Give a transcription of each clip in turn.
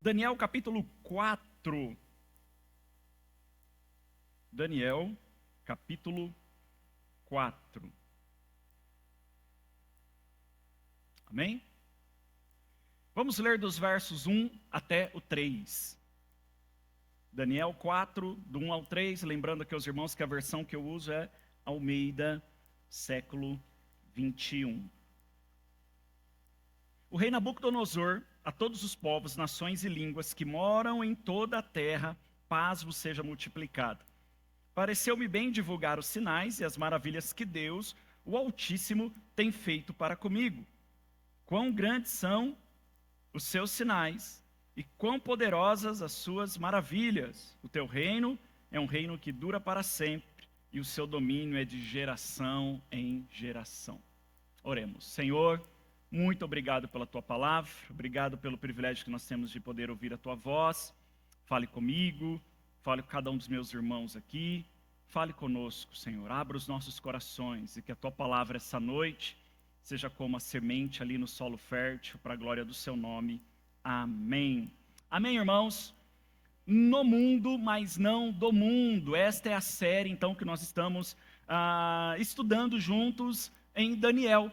Daniel capítulo 4. Daniel capítulo 4. Amém? Vamos ler dos versos 1 até o 3. Daniel 4, do 1 ao 3, lembrando aqui aos irmãos que a versão que eu uso é Almeida, século 21. O rei Nabucodonosor, a todos os povos, nações e línguas que moram em toda a terra, paz vos seja multiplicada. Pareceu-me bem divulgar os sinais e as maravilhas que Deus, o Altíssimo, tem feito para comigo. Quão grandes são os seus sinais e quão poderosas as suas maravilhas. O teu reino é um reino que dura para sempre e o seu domínio é de geração em geração. Oremos. Senhor, muito obrigado pela tua palavra, obrigado pelo privilégio que nós temos de poder ouvir a tua voz. Fale comigo, fale com cada um dos meus irmãos aqui, fale conosco, Senhor. Abra os nossos corações e que a tua palavra essa noite seja como a semente ali no solo fértil, para a glória do seu nome. Amém. Amém, irmãos? No mundo, mas não do mundo. Esta é a série, então, que nós estamos estudando juntos em Daniel.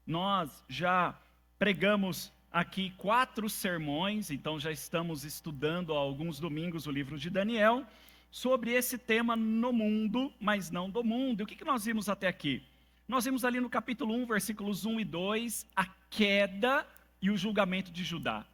Nós já pregamos aqui 4 sermões, então já estamos estudando há alguns domingos o livro de Daniel, sobre esse tema no mundo, mas não do mundo. E o que nós vimos até aqui? Nós vimos ali no capítulo 1, versículos 1 e 2, a queda e o julgamento de Judá.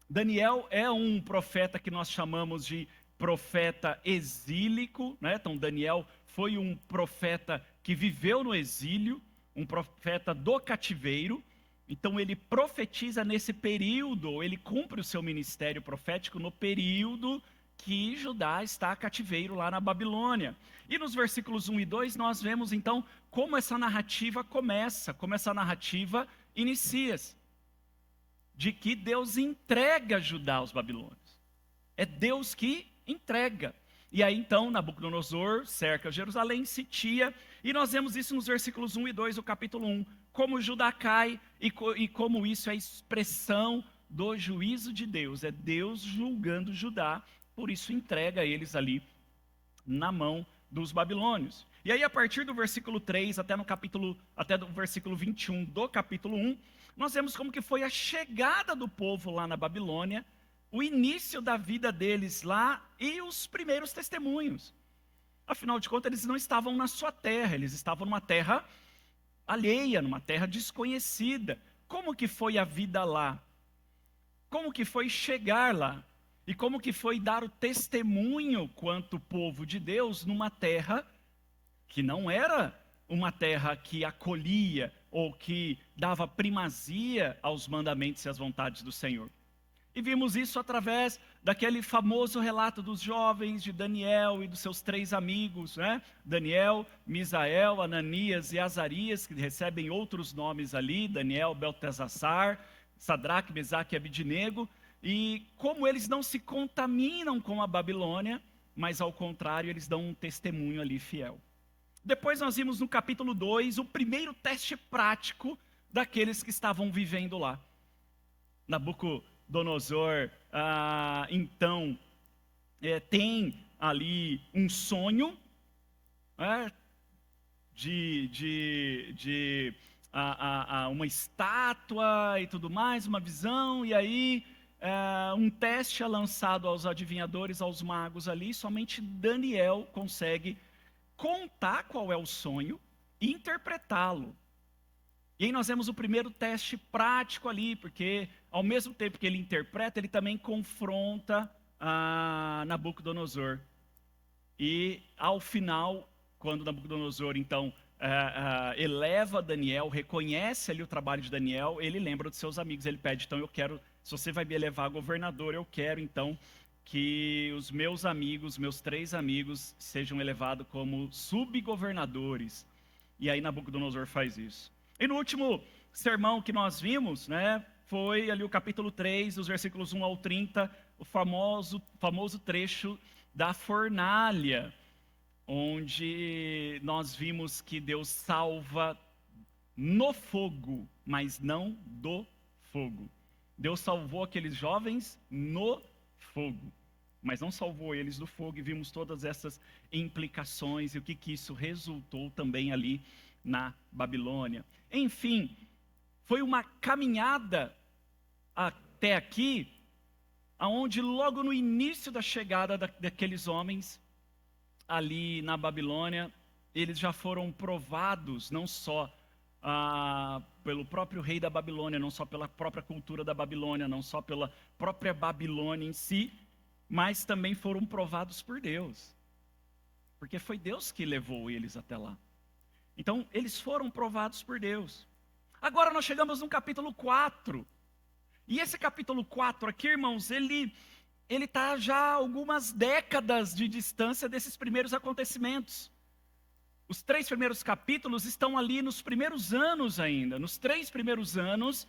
Daniel é um profeta que nós chamamos de profeta exílico, né? Então Daniel foi um profeta que viveu no exílio, um profeta do cativeiro. Então ele profetiza nesse período, ele cumpre o seu ministério profético no período que Judá está cativeiro lá na Babilônia. E nos versículos 1 e 2 nós vemos então como essa narrativa começa, como essa narrativa inicia-se. De que Deus entrega Judá aos babilônios. É Deus que entrega. E aí então Nabucodonosor cerca Jerusalém, sitia, e nós vemos isso nos versículos 1 e 2 do capítulo 1. Como Judá cai e como isso é expressão do juízo de Deus. É Deus julgando Judá, por isso entrega eles ali na mão dos babilônios. E aí a partir do versículo 3 até do versículo 21 do capítulo 1, nós vemos como que foi a chegada do povo lá na Babilônia, o início da vida deles lá e os primeiros testemunhos. Afinal de contas, eles não estavam na sua terra, eles estavam numa terra alheia, numa terra desconhecida. Como que foi a vida lá? Como que foi chegar lá? E como que foi dar o testemunho quanto povo de Deus numa terra que não era uma terra que acolhia ou que dava primazia aos mandamentos e às vontades do Senhor. E vimos isso através daquele famoso relato dos jovens de Daniel e dos seus 3 amigos, né? Daniel, Misael, Ananias e Azarias, que recebem outros nomes ali, Daniel, Beltesassar, Sadraque, Mesaque e Abidnego, e como eles não se contaminam com a Babilônia, mas ao contrário, eles dão um testemunho ali fiel. Depois nós vimos no capítulo 2 o primeiro teste prático daqueles que estavam vivendo lá. Nabucodonosor, então, tem ali um sonho de uma estátua e tudo mais, uma visão, e aí um teste é lançado aos adivinhadores, aos magos ali, somente Daniel consegue contar qual é o sonho e interpretá-lo. E aí nós vemos o primeiro teste prático ali, porque ao mesmo tempo que ele interpreta, ele também confronta Nabucodonosor. E ao final, quando Nabucodonosor então eleva Daniel, reconhece ali o trabalho de Daniel, ele lembra dos seus amigos, ele pede, então eu quero, se você vai me elevar a governador, eu quero então que os meus amigos, meus 3 amigos, sejam elevados como subgovernadores. E aí Nabucodonosor faz isso. E no último sermão que nós vimos, né, foi ali o capítulo 3, os versículos 1 ao 30, o famoso trecho da fornalha, onde nós vimos que Deus salva no fogo, mas não do fogo. Deus salvou aqueles jovens no fogo, mas não salvou eles do fogo, e vimos todas essas implicações e o que isso resultou também ali na Babilônia. Enfim, foi uma caminhada até aqui, aonde logo no início da chegada daqueles homens ali na Babilônia, eles já foram provados, não só pelo próprio rei da Babilônia, não só pela própria cultura da Babilônia, não só pela própria Babilônia em si, mas também foram provados por Deus, porque foi Deus que levou eles até lá. Então, eles foram provados por Deus. Agora nós chegamos no capítulo 4, e esse capítulo 4 aqui, irmãos, ele está já a algumas décadas de distância desses primeiros acontecimentos. Os 3 primeiros capítulos estão ali nos primeiros anos ainda, nos 3 primeiros anos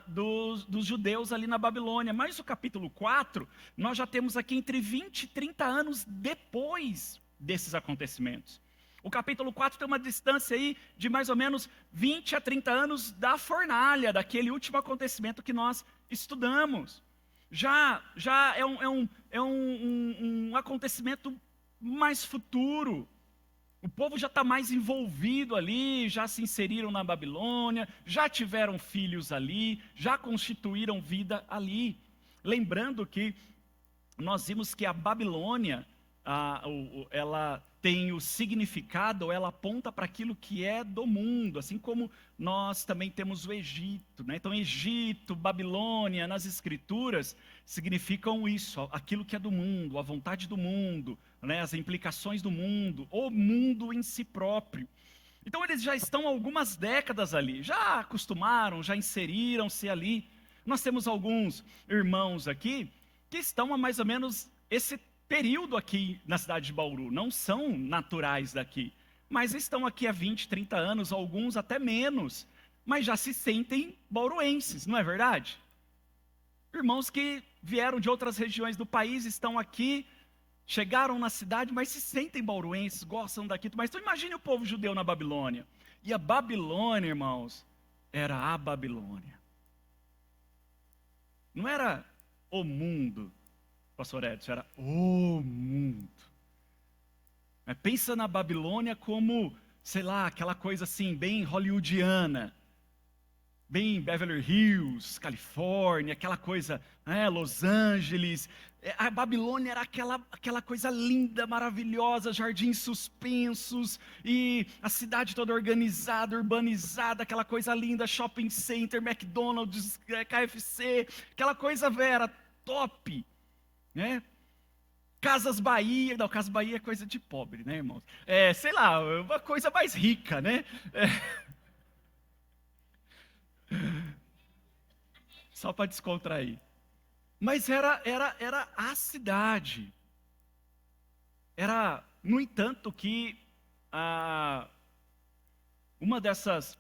dos judeus ali na Babilônia. Mas o capítulo 4, nós já temos aqui entre 20 e 30 anos depois desses acontecimentos. O capítulo 4 tem uma distância aí de mais ou menos 20 a 30 anos da fornalha, daquele último acontecimento que nós estudamos. Já é um acontecimento mais futuro. O povo já está mais envolvido ali, já se inseriram na Babilônia, já tiveram filhos ali, já constituíram vida ali. Lembrando que nós vimos que a Babilônia, ela tem o significado, ela aponta para aquilo que é do mundo, assim como nós também temos o Egito, né? Então, Egito, Babilônia, nas Escrituras, significam isso, aquilo que é do mundo, a vontade do mundo, né? As implicações do mundo, o mundo em si próprio. Então, eles já estão há algumas décadas ali, já acostumaram, já inseriram-se ali. Nós temos alguns irmãos aqui que estão há mais ou menos esse período aqui na cidade de Bauru, não são naturais daqui, mas estão aqui há 20, 30 anos, alguns até menos, mas já se sentem bauruenses, não é verdade? Irmãos que vieram de outras regiões do país, estão aqui, chegaram na cidade, mas se sentem bauruenses, gostam daqui, mas então imagine o povo judeu na Babilônia, e a Babilônia, irmãos, era a Babilônia, não era o mundo, Pastor Edson, era o mundo. Pensa na Babilônia como, sei lá, aquela coisa assim, bem hollywoodiana, bem Beverly Hills, Califórnia, aquela coisa, Los Angeles. A Babilônia era aquela coisa linda, maravilhosa, jardins suspensos, e a cidade toda organizada, urbanizada, aquela coisa linda, shopping center, McDonald's, KFC, aquela coisa vera, top. Né? Casas Bahia, não, Casas Bahia é coisa de pobre, né, irmãos? Sei lá, uma coisa mais rica, né? Só para descontrair. Mas era a cidade. Era, no entanto, que uma dessas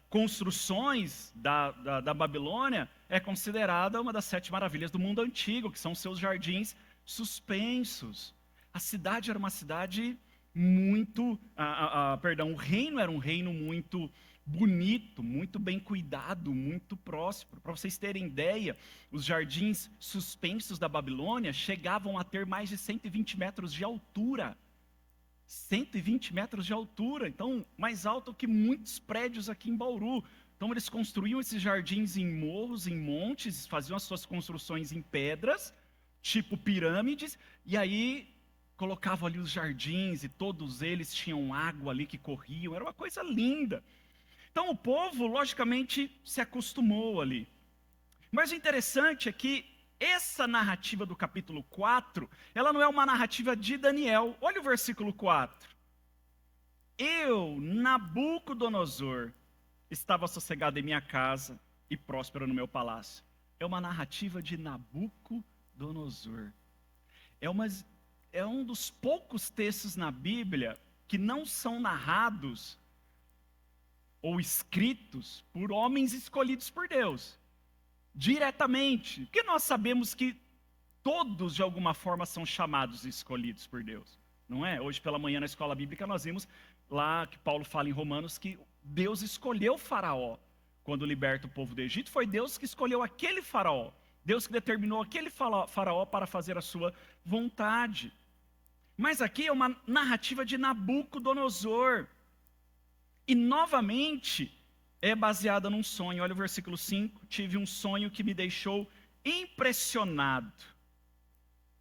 construções da Babilônia é considerada uma das 7 maravilhas do mundo antigo, que são seus jardins suspensos. A cidade era uma cidade muito, o reino era um reino muito bonito, muito bem cuidado, muito próspero. Para vocês terem ideia, os jardins suspensos da Babilônia chegavam a ter mais de 120 metros de altura. 120 metros de altura, então mais alto que muitos prédios aqui em Bauru. Então eles construíam esses jardins em morros, em montes, faziam as suas construções em pedras, tipo pirâmides, e aí colocavam ali os jardins, e todos eles tinham água ali que corriam, era uma coisa linda. Então o povo, logicamente, se acostumou ali. Mas o interessante é que essa narrativa do capítulo 4, ela não é uma narrativa de Daniel. Olha o versículo 4. Eu, Nabucodonosor, estava sossegado em minha casa e próspero no meu palácio. É uma narrativa de Nabucodonosor. É um dos poucos textos na Bíblia que não são narrados ou escritos por homens escolhidos por Deus, diretamente, porque nós sabemos que todos de alguma forma são chamados e escolhidos por Deus, não é? Hoje pela manhã na escola bíblica nós vimos lá que Paulo fala em Romanos que Deus escolheu Faraó quando liberta o povo do Egito, foi Deus que escolheu aquele faraó. Deus que determinou aquele faraó para fazer a sua vontade. Mas aqui é uma narrativa de Nabucodonosor. E novamente é baseada num sonho. Olha o versículo 5. Tive um sonho que me deixou impressionado.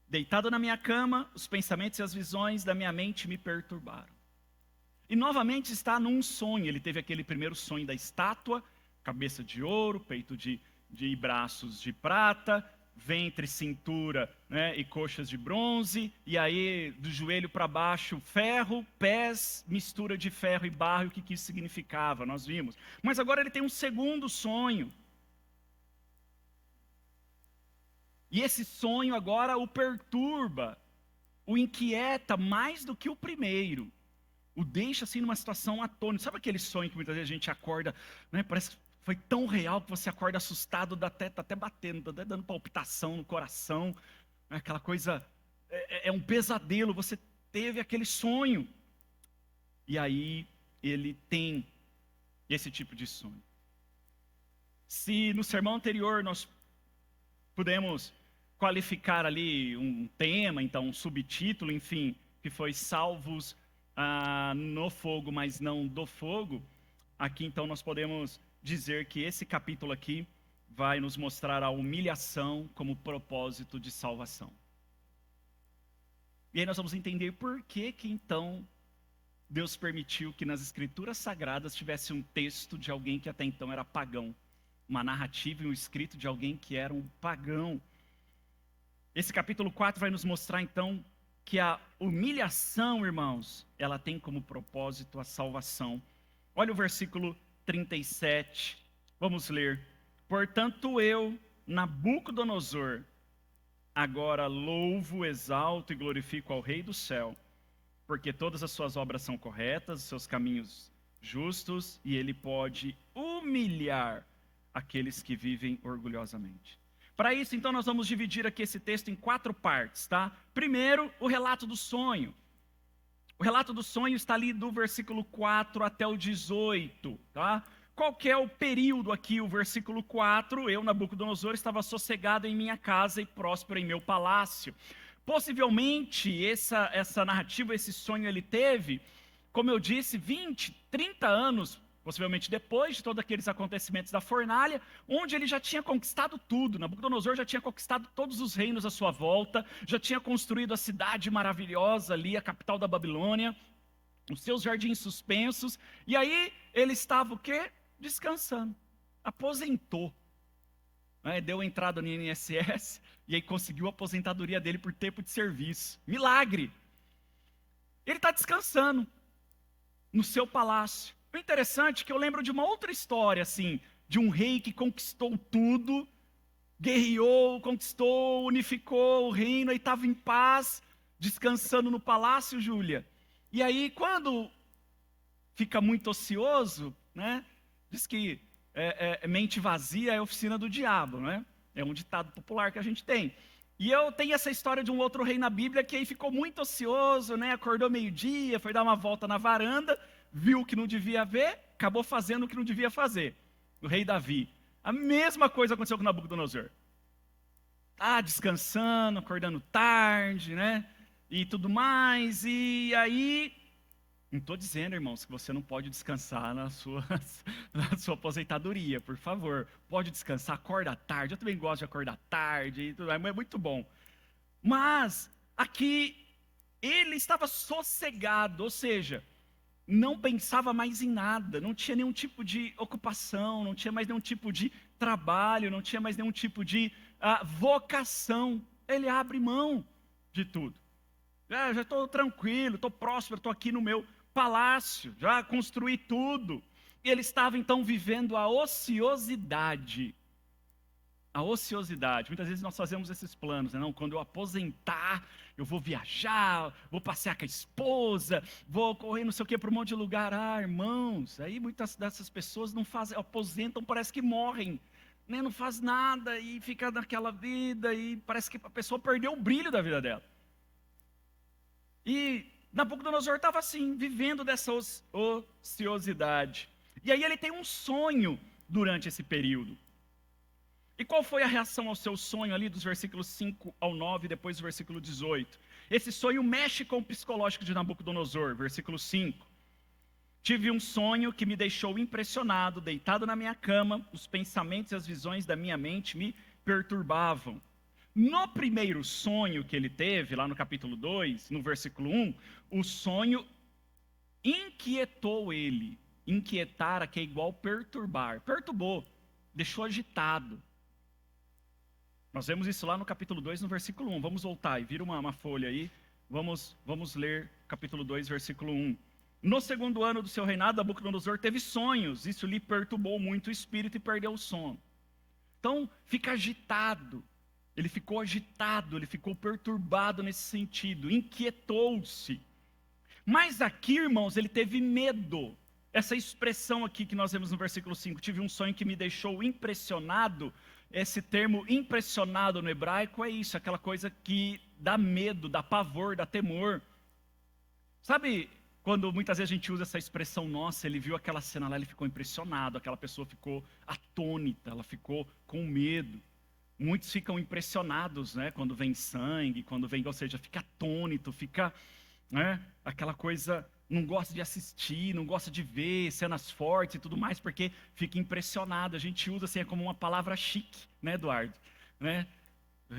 Deitado na minha cama, os pensamentos e as visões da minha mente me perturbaram. E novamente está num sonho. Ele teve aquele primeiro sonho da estátua, cabeça de ouro, peito de braços de prata, ventre, cintura, né, e coxas de bronze, e aí do joelho para baixo ferro, pés, mistura de ferro e barro, o que isso significava, nós vimos. Mas agora ele tem um segundo sonho. E esse sonho agora o perturba, o inquieta mais do que o primeiro. O deixa assim numa situação atônita. Sabe aquele sonho que muitas vezes a gente acorda, né, parece que foi tão real que você acorda assustado, tá até batendo, tá até dando palpitação no coração. Aquela coisa, é um pesadelo, você teve aquele sonho. E aí ele tem esse tipo de sonho. Se no sermão anterior nós pudemos qualificar ali um tema, então um subtítulo, enfim, que foi salvos no fogo, mas não do fogo, aqui então nós podemos dizer que esse capítulo aqui vai nos mostrar a humilhação como propósito de salvação. E aí nós vamos entender por que então Deus permitiu que nas escrituras sagradas tivesse um texto de alguém que até então era pagão, uma narrativa e um escrito de alguém que era um pagão. Esse capítulo 4 vai nos mostrar então que a humilhação, irmãos, ela tem como propósito a salvação. Olha o versículo 37, vamos ler. Portanto eu, Nabucodonosor, agora louvo, exalto e glorifico ao Rei do céu, porque todas as suas obras são corretas, os seus caminhos justos, e ele pode humilhar aqueles que vivem orgulhosamente. Para isso, então, nós vamos dividir aqui esse texto em 4 partes, tá? Primeiro, o relato do sonho. O relato do sonho está ali do versículo 4 até o 18, tá? Qual que é o período aqui? O versículo 4, eu, Nabucodonosor, estava sossegado em minha casa e próspero em meu palácio. Possivelmente, essa narrativa, esse sonho ele teve, como eu disse, 20, 30 anos, possivelmente depois de todos aqueles acontecimentos da fornalha, onde ele já tinha conquistado tudo. Nabucodonosor já tinha conquistado todos os reinos à sua volta, já tinha construído a cidade maravilhosa ali, a capital da Babilônia, os seus jardins suspensos, e aí ele estava o quê? Descansando, aposentou, né? Deu entrada no INSS, e aí conseguiu a aposentadoria dele por tempo de serviço. Milagre! Ele está descansando no seu palácio. O interessante é que eu lembro de uma outra história, assim, de um rei que conquistou tudo, guerreou, conquistou, unificou o reino e estava em paz, descansando no palácio, Júlia. E aí, quando fica muito ocioso, né, diz que mente vazia é oficina do diabo, né? É um ditado popular que a gente tem. E eu tenho essa história de um outro rei na Bíblia que aí ficou muito ocioso, né? Acordou meio-dia, foi dar uma volta na varanda, viu o que não devia ver, acabou fazendo o que não devia fazer. O rei Davi. A mesma coisa aconteceu com Nabucodonosor. Descansando, acordando tarde, né? E tudo mais. E aí, não estou dizendo, irmãos, que você não pode descansar na sua aposentadoria, por favor. Pode descansar, acorda tarde. Eu também gosto de acordar tarde, e tudo, é muito bom. Mas, aqui, ele estava sossegado, ou seja, não pensava mais em nada, não tinha nenhum tipo de ocupação, não tinha mais nenhum tipo de trabalho, não tinha mais nenhum tipo de vocação. Ele abre mão de tudo. Já estou tranquilo, estou próspero, estou aqui no meu palácio, já construí tudo. E ele estava então vivendo a ociosidade. A ociosidade. Muitas vezes nós fazemos esses planos, né? Não, quando eu aposentar, eu vou viajar, vou passear com a esposa, vou correr não sei o que para um monte de lugar. Irmãos, aí muitas dessas pessoas não fazem, aposentam, parece que morrem, né? Não faz nada e fica naquela vida e parece que a pessoa perdeu o brilho da vida dela. E Nabucodonosor estava assim, vivendo dessa ociosidade. E aí ele tem um sonho, durante esse período. E qual foi a reação ao seu sonho ali dos versículos 5 ao 9, depois do versículo 18? Esse sonho mexe com o psicológico de Nabucodonosor, versículo 5. Tive um sonho que me deixou impressionado, deitado na minha cama, os pensamentos e as visões da minha mente me perturbavam. No primeiro sonho que ele teve, lá no capítulo 2, no versículo 1, o sonho inquietou ele. Inquietar aqui é igual perturbar. Perturbou, deixou agitado. Nós vemos isso lá no capítulo 2, no versículo 1. Vamos voltar e vira uma folha aí. Vamos ler capítulo 2, versículo 1. No segundo ano do seu reinado, Nabucodonosor teve sonhos. Isso lhe perturbou muito o espírito e perdeu o sono. Então, fica agitado. Ele ficou agitado, ele ficou perturbado nesse sentido. Inquietou-se. Mas aqui, irmãos, ele teve medo. Essa expressão aqui que nós vemos no versículo 5, tive um sonho que me deixou impressionado. Esse termo impressionado no hebraico é isso, aquela coisa que dá medo, dá pavor, dá temor. Sabe, quando muitas vezes a gente usa essa expressão, nossa, ele viu aquela cena lá, ele ficou impressionado, aquela pessoa ficou atônita, ela ficou com medo. Muitos ficam impressionados, né, quando vem sangue, quando vem, ou seja, fica atônito, fica, né, aquela coisa, não gosta de assistir, não gosta de ver cenas fortes e tudo mais, porque fica impressionado. A gente usa assim, é como uma palavra chique, né, Eduardo? Né?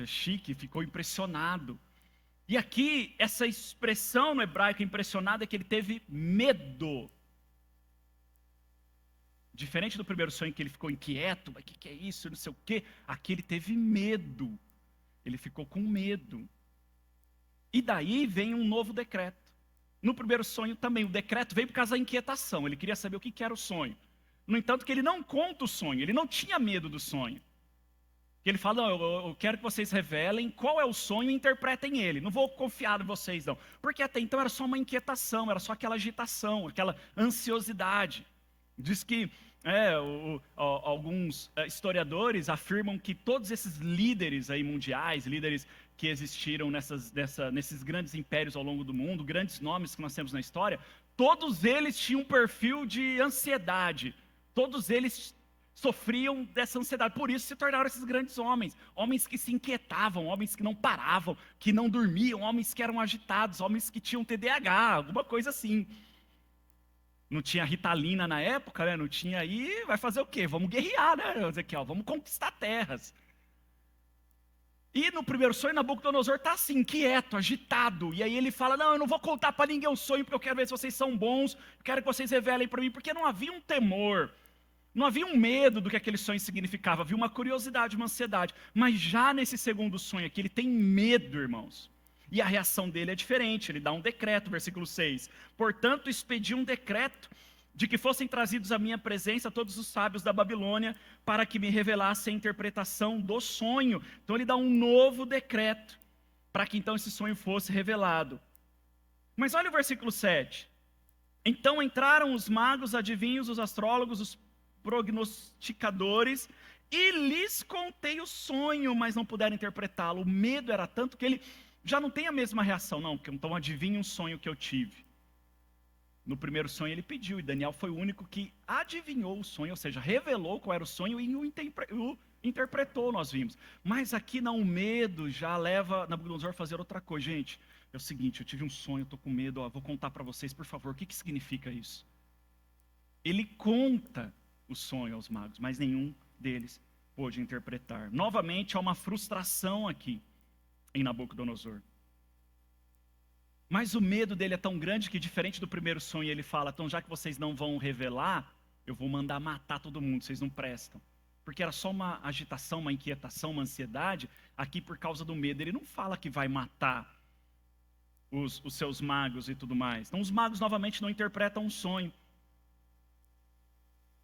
Chique, ficou impressionado. E aqui, essa expressão no hebraico impressionado é que ele teve medo. Diferente do primeiro sonho que ele ficou inquieto, mas o que é isso, não sei o quê. Aqui ele teve medo, ele ficou com medo. E daí vem um novo decreto. No primeiro sonho também, o decreto veio por causa da inquietação, ele queria saber o que era o sonho. No entanto, que ele não conta o sonho, ele não tinha medo do sonho. Ele fala, não, eu quero que vocês revelem qual é o sonho e interpretem ele. Não vou confiar em vocês, não. Porque até então era só uma inquietação, era só aquela agitação, aquela ansiosidade. Diz que alguns historiadores afirmam que todos esses líderes aí mundiais, líderes que existiram nesses grandes impérios ao longo do mundo, grandes nomes que nós temos na história, todos eles tinham um perfil de ansiedade, todos eles sofriam dessa ansiedade, por isso se tornaram esses grandes homens, homens que se inquietavam, homens que não paravam, que não dormiam, homens que eram agitados, homens que tinham TDAH, alguma coisa assim. Não tinha Ritalina na época, né? Não tinha aí, vai fazer o quê? Vamos guerrear, né, Ezequiel? Vamos conquistar terras. E no primeiro sonho, Nabucodonosor está assim, inquieto, agitado. E aí ele fala, não, eu não vou contar para ninguém o sonho, porque eu quero ver se vocês são bons, eu quero que vocês revelem para mim, porque não havia um temor, não havia um medo do que aquele sonho significava, havia uma curiosidade, uma ansiedade. Mas já nesse segundo sonho aqui, ele tem medo, irmãos. E a reação dele é diferente, ele dá um decreto, versículo 6. Portanto, expedi um decreto de que fossem trazidos à minha presença todos os sábios da Babilônia, para que me revelassem a interpretação do sonho. Então ele dá um novo decreto, para que então esse sonho fosse revelado. Mas olha o versículo 7. Então entraram os magos, adivinhos, os astrólogos, os prognosticadores, e lhes contei o sonho, mas não puderam interpretá-lo. O medo era tanto que ele já não tem a mesma reação, não, porque então adivinha um sonho que eu tive. No primeiro sonho ele pediu, e Daniel foi o único que adivinhou o sonho, ou seja, revelou qual era o sonho e o interpretou, nós vimos. Mas aqui não, o medo já leva Nabucodonosor a fazer outra coisa. Gente, é o seguinte, eu tive um sonho, estou com medo, vou contar para vocês, por favor, o que significa isso? Ele conta o sonho aos magos, mas nenhum deles pôde interpretar. Novamente há uma frustração aqui em Nabucodonosor. Mas o medo dele é tão grande que, diferente do primeiro sonho, ele fala, então já que vocês não vão revelar, eu vou mandar matar todo mundo, vocês não prestam. Porque era só uma agitação, uma inquietação, uma ansiedade, aqui por causa do medo. Ele não fala que vai matar os seus magos e tudo mais. Então os magos novamente não interpretam um sonho.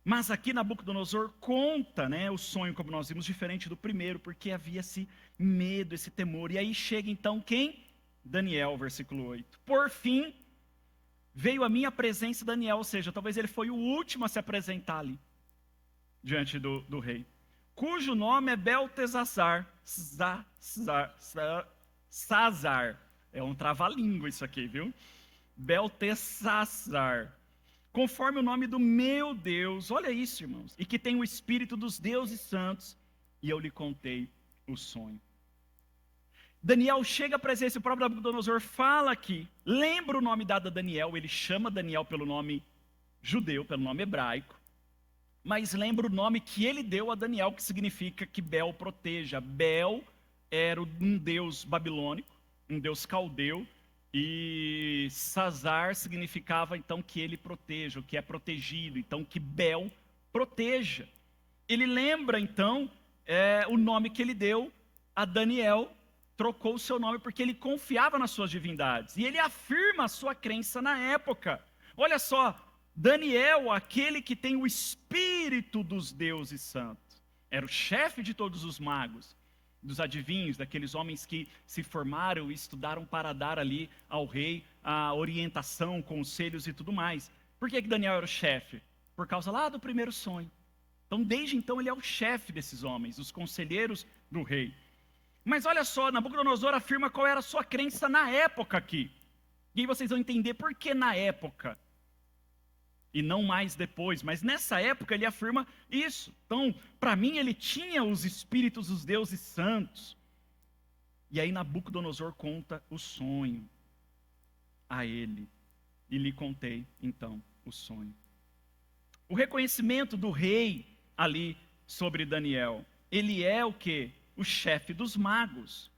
Mas aqui Nabucodonosor conta, né, o sonho, como nós vimos, diferente do primeiro, porque havia esse medo, esse temor. E aí chega então quem? Daniel, versículo 8. Por fim, veio a minha presença Daniel, ou seja, talvez ele foi o último a se apresentar ali, diante do rei, cujo nome é Beltesazar. Sazar. É um trava-língua isso aqui, viu? Beltesazar. conforme o nome do meu Deus. Olha isso, irmãos. E que tem o espírito dos deuses santos. E eu lhe contei o sonho. Daniel chega à presença, o próprio Nabucodonosor fala aqui. Lembra o nome dado a Daniel. Ele chama Daniel pelo nome judeu, pelo nome hebraico. Mas lembra o nome que ele deu a Daniel, que significa que Bel proteja. Bel era um deus babilônico, um deus caldeu, e Sazar significava então que ele proteja, o que é protegido, então que Bel proteja. Ele lembra então o nome que ele deu a Daniel, trocou o seu nome porque ele confiava nas suas divindades, e ele afirma a sua crença na época. Olha só, Daniel, aquele que tem o espírito dos deuses santos, era o chefe de todos os magos, dos adivinhos, daqueles homens que se formaram e estudaram para dar ali ao rei a orientação, conselhos e tudo mais. Por que Daniel era o chefe? Por causa lá do primeiro sonho. Então, desde então, ele é o chefe desses homens, os conselheiros do rei. Mas olha só, Nabucodonosor afirma qual era a sua crença na época aqui. E aí vocês vão entender por que na época. E não mais depois, mas nessa época ele afirma isso. Então, para mim, ele tinha os espíritos dos deuses santos. E aí Nabucodonosor conta o sonho a ele. E lhe contei, então, o sonho. O reconhecimento do rei ali sobre Daniel. Ele é o quê? O chefe dos magos.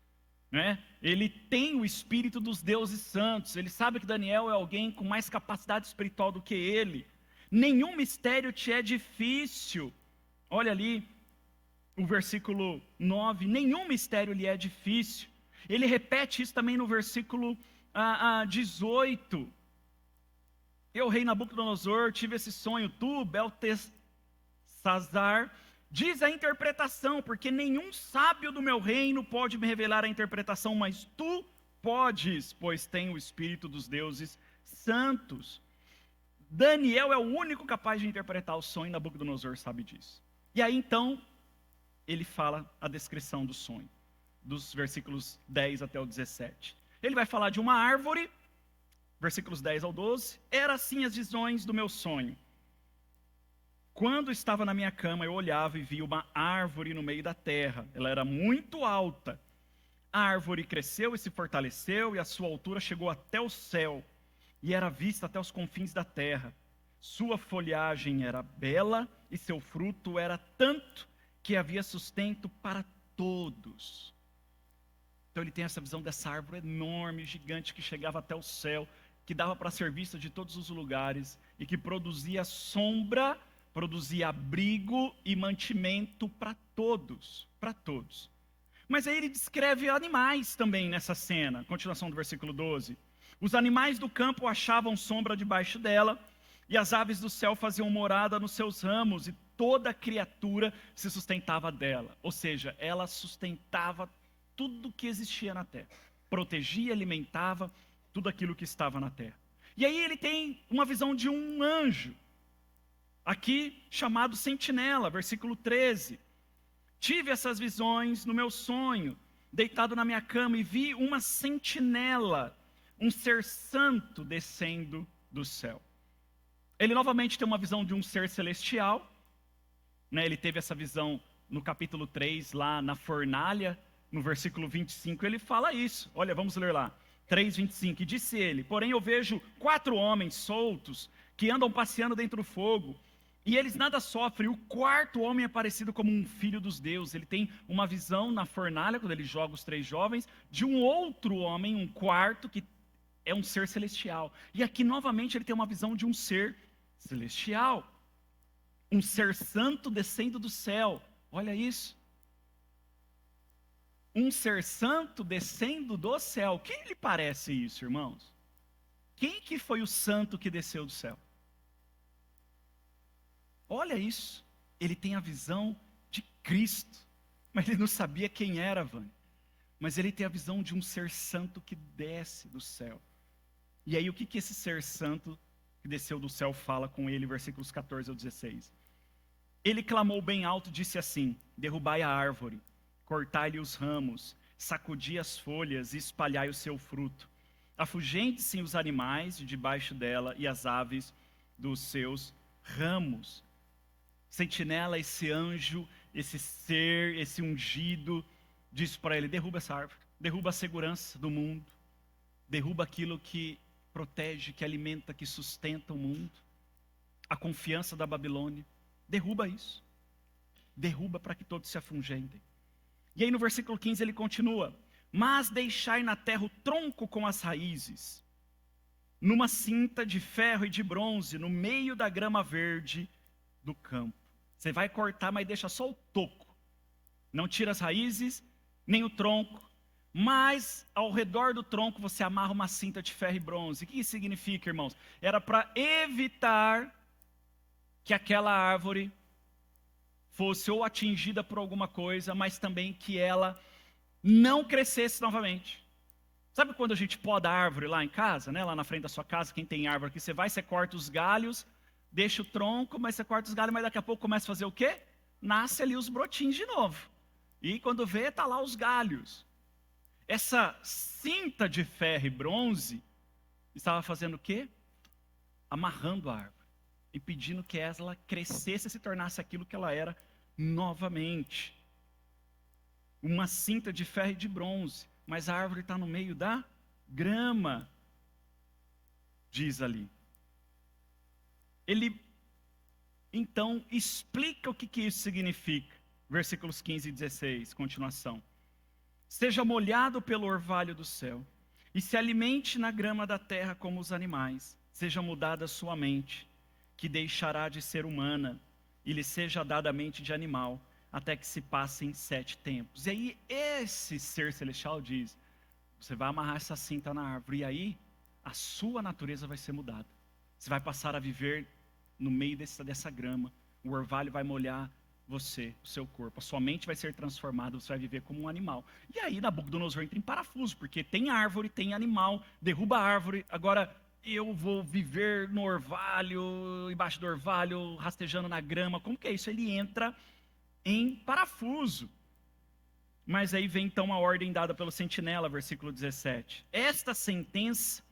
Né? Ele tem o espírito dos deuses santos. Ele sabe que Daniel é alguém com mais capacidade espiritual do que ele. Nenhum mistério te é difícil. Olha ali o versículo 9. Nenhum mistério lhe é difícil. Ele repete isso também no versículo 18. Eu, rei Nabucodonosor, tive esse sonho. Tu, Beltesazar, diz a interpretação, porque nenhum sábio do meu reino pode me revelar a interpretação, mas tu podes, pois tem o espírito dos deuses santos. Daniel é o único capaz de interpretar o sonho, Nabucodonosor sabe disso. E aí então, ele fala a descrição do sonho, dos versículos 10 até o 17. Ele vai falar de uma árvore, versículos 10 ao 12. Era assim as visões do meu sonho. Quando estava na minha cama, eu olhava e vi uma árvore no meio da terra. Ela era muito alta. A árvore cresceu e se fortaleceu, e a sua altura chegou até o céu, e era vista até os confins da terra. Sua folhagem era bela, e seu fruto era tanto, que havia sustento para todos. Então ele tem essa visão dessa árvore enorme, gigante, que chegava até o céu, que dava para ser vista de todos os lugares, e que produzia sombra, produzia abrigo e mantimento para todos, para todos. Mas aí ele descreve animais também nessa cena, continuação do versículo 12. Os animais do campo achavam sombra debaixo dela, e as aves do céu faziam morada nos seus ramos, e toda criatura se sustentava dela. Ou seja, ela sustentava tudo que existia na terra, protegia, alimentava tudo aquilo que estava na terra. E aí ele tem uma visão de um anjo, aqui chamado sentinela, versículo 13. Tive essas visões no meu sonho, deitado na minha cama, e vi uma sentinela, um ser santo descendo do céu. Ele novamente tem uma visão de um ser celestial, né? Ele teve essa visão no capítulo 3, lá na fornalha, no versículo 25, ele fala isso. Olha, vamos ler lá, 3:25. E disse ele: porém eu vejo 4 homens soltos, que andam passeando dentro do fogo, e eles nada sofrem. O quarto homem é parecido como um filho dos deuses. Ele tem uma visão na fornalha, quando ele joga os 3 jovens, de um outro homem, um quarto, que é um ser celestial. E aqui novamente ele tem uma visão de um ser celestial, um ser santo descendo do céu. Olha isso, um ser santo descendo do céu. Quem lhe parece isso, irmãos? Quem que foi o santo que desceu do céu? Olha isso, ele tem a visão de Cristo, mas ele não sabia quem era, Vânia. Mas ele tem a visão de um ser santo que desce do céu. E aí o que esse ser santo que desceu do céu fala com ele, versículos 14 ao 16. Ele clamou bem alto e disse assim: derrubai a árvore, cortai-lhe os ramos, sacudi as folhas e espalhai o seu fruto. Afugente-se os animais de debaixo dela e as aves dos seus ramos. Sentinela, esse anjo, esse ser, esse ungido, diz para ele: derruba essa árvore, derruba a segurança do mundo, derruba aquilo que protege, que alimenta, que sustenta o mundo, a confiança da Babilônia, derruba isso, derruba para que todos se afugentem. E aí no versículo 15 ele continua: mas deixai na terra o tronco com as raízes, numa cinta de ferro e de bronze, no meio da grama verde do campo. Você vai cortar, mas deixa só o toco, não tira as raízes, nem o tronco, mas ao redor do tronco você amarra uma cinta de ferro e bronze. O que isso significa, irmãos? Era para evitar que aquela árvore fosse ou atingida por alguma coisa, mas também que ela não crescesse novamente. Sabe quando a gente poda a árvore lá em casa, né? Lá na frente da sua casa, quem tem árvore aqui, você vai, você corta os galhos, deixa o tronco, mas você corta os galhos, mas daqui a pouco começa a fazer o quê? Nasce ali os brotinhos de novo. E quando vê, tá lá os galhos. Essa cinta de ferro e bronze estava fazendo o quê? Amarrando a árvore, impedindo que ela crescesse e se tornasse aquilo que ela era novamente. Uma cinta de ferro e de bronze, mas a árvore está no meio da grama, diz ali. Ele então explica o que isso significa. Versículos 15 e 16, continuação. Seja molhado pelo orvalho do céu, e se alimente na grama da terra como os animais. Seja mudada a sua mente, que deixará de ser humana, e lhe seja dada a mente de animal, até que se passem 7 tempos. E aí esse ser celestial diz: você vai amarrar essa cinta na árvore, e aí a sua natureza vai ser mudada. Você vai passar a viver no meio dessa grama, o orvalho vai molhar você, o seu corpo, a sua mente vai ser transformada, você vai viver como um animal. E aí Nabucodonosor entra em parafuso, porque tem árvore, tem animal, derruba a árvore, agora eu vou viver no orvalho, embaixo do orvalho, rastejando na grama, como que é isso? Ele entra em parafuso. Mas aí vem então a ordem dada pelo sentinela, versículo 17. Esta sentença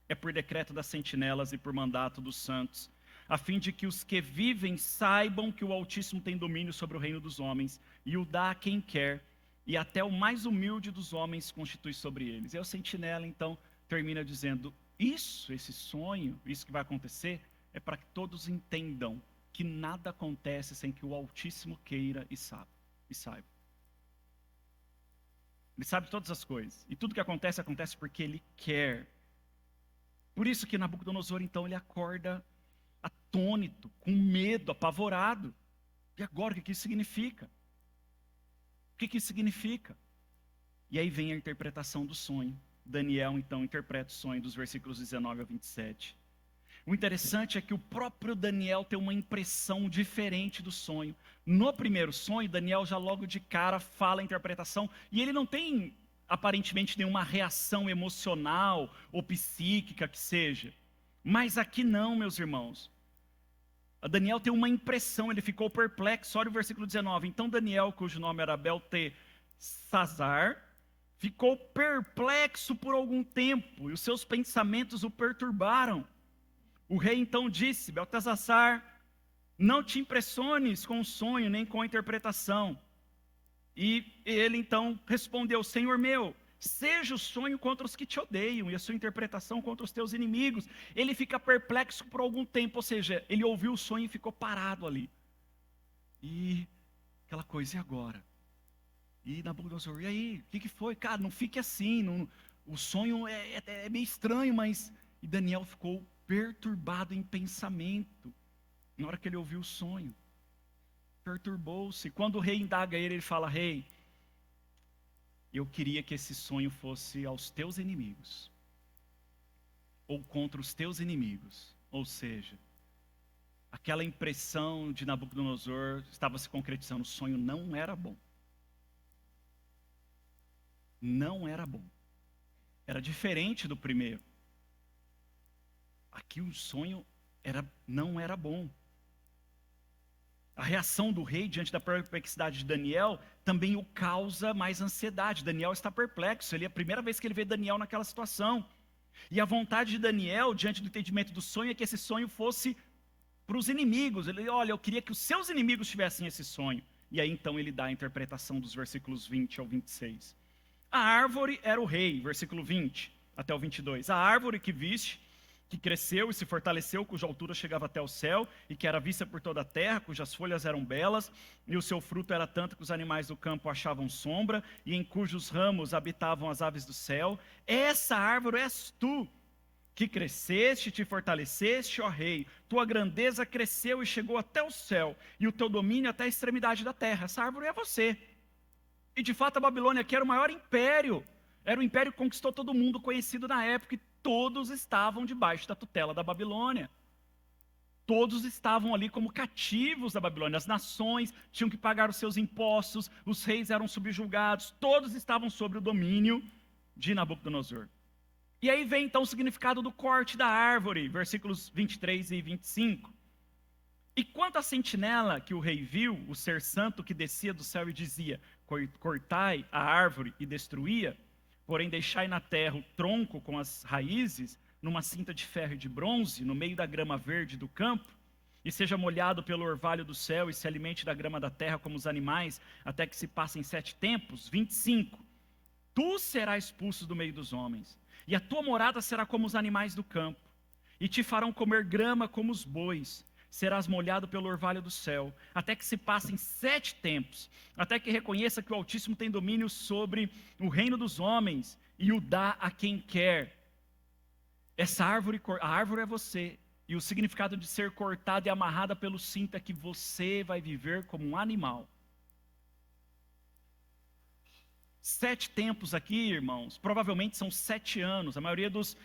é por decreto das sentinelas e por mandato dos santos, a fim de que os que vivem saibam que o Altíssimo tem domínio sobre o reino dos homens, e o dá a quem quer, e até o mais humilde dos homens constitui sobre eles. E o sentinela então termina dizendo: esse sonho, isso que vai acontecer, é para que todos entendam que nada acontece sem que o Altíssimo queira e saiba. Ele sabe todas as coisas, e tudo que acontece, acontece porque ele quer. Por isso que Nabucodonosor então ele acorda atônito, com medo, apavorado. E agora, o que isso significa? O que isso significa? E aí vem a interpretação do sonho. Daniel, então, interpreta o sonho dos versículos 19 a 27. O interessante é que o próprio Daniel tem uma impressão diferente do sonho. No primeiro sonho, Daniel já logo de cara fala a interpretação, e ele não tem, aparentemente, nenhuma reação emocional ou psíquica que seja. Mas aqui não, meus irmãos. Daniel tem uma impressão, ele ficou perplexo. Olha o versículo 19. Então Daniel, cujo nome era Beltesazar, ficou perplexo por algum tempo, e os seus pensamentos o perturbaram. O rei então disse: Beltesazar, não te impressiones com o sonho, nem com a interpretação. E ele então respondeu: Senhor meu, seja o sonho contra os que te odeiam, e a sua interpretação contra os teus inimigos. Ele fica perplexo por algum tempo, ou seja, ele ouviu o sonho e ficou parado ali. E aquela coisa, e agora? E Nabucodonosor, e aí, o que foi? Cara, não fique assim, o sonho é meio estranho, mas... E Daniel ficou perturbado em pensamento, na hora que ele ouviu o sonho. Perturbou-se. Quando o rei indaga ele, ele fala: rei, eu queria que esse sonho fosse aos teus inimigos, ou contra os teus inimigos. Ou seja, aquela impressão de Nabucodonosor estava se concretizando. O sonho não era bom. Não era bom. Era diferente do primeiro. Aqui o sonho não era bom. A reação do rei diante da perplexidade de Daniel também o causa mais ansiedade. Daniel está perplexo, é a primeira vez que ele vê Daniel naquela situação. E a vontade de Daniel, diante do entendimento do sonho, é que esse sonho fosse para os inimigos. Ele, olha, eu queria que os seus inimigos tivessem esse sonho. E aí então ele dá a interpretação dos versículos 20 ao 26. A árvore era o rei, versículo 20 até o 22. A árvore que viste, que cresceu e se fortaleceu, cuja altura chegava até o céu, e que era vista por toda a terra, cujas folhas eram belas, e o seu fruto era tanto que os animais do campo achavam sombra, e em cujos ramos habitavam as aves do céu. Essa árvore és tu, que cresceste e te fortaleceste, ó rei. Tua grandeza cresceu e chegou até o céu, e o teu domínio até a extremidade da terra. Essa árvore é você. E de fato a Babilônia aqui era o maior império. Era o império que conquistou todo mundo conhecido na época, e todos estavam debaixo da tutela da Babilônia. Todos estavam ali como cativos da Babilônia. As nações tinham que pagar os seus impostos, os reis eram subjugados, todos estavam sob o domínio de Nabucodonosor. E aí vem então o significado do corte da árvore, versículos 23 e 25. E quanto à sentinela que o rei viu, o ser santo que descia do céu e dizia: cortai a árvore e destruía, porém deixai na terra o tronco com as raízes, numa cinta de ferro e de bronze, no meio da grama verde do campo, e seja molhado pelo orvalho do céu, e se alimente da grama da terra como os animais, até que se passem 7 tempos. 25. Tu serás expulso do meio dos homens, e a tua morada será como os animais do campo, e te farão comer grama como os bois. Serás molhado pelo orvalho do céu, até que se passem 7 tempos, até que reconheça que o Altíssimo tem domínio sobre o reino dos homens, e o dá a quem quer. Essa árvore, a árvore é você, e o significado de ser cortada e amarrada pelo cinto é que você vai viver como um animal. 7 tempos aqui, irmãos, provavelmente são 7 anos. A maioria dos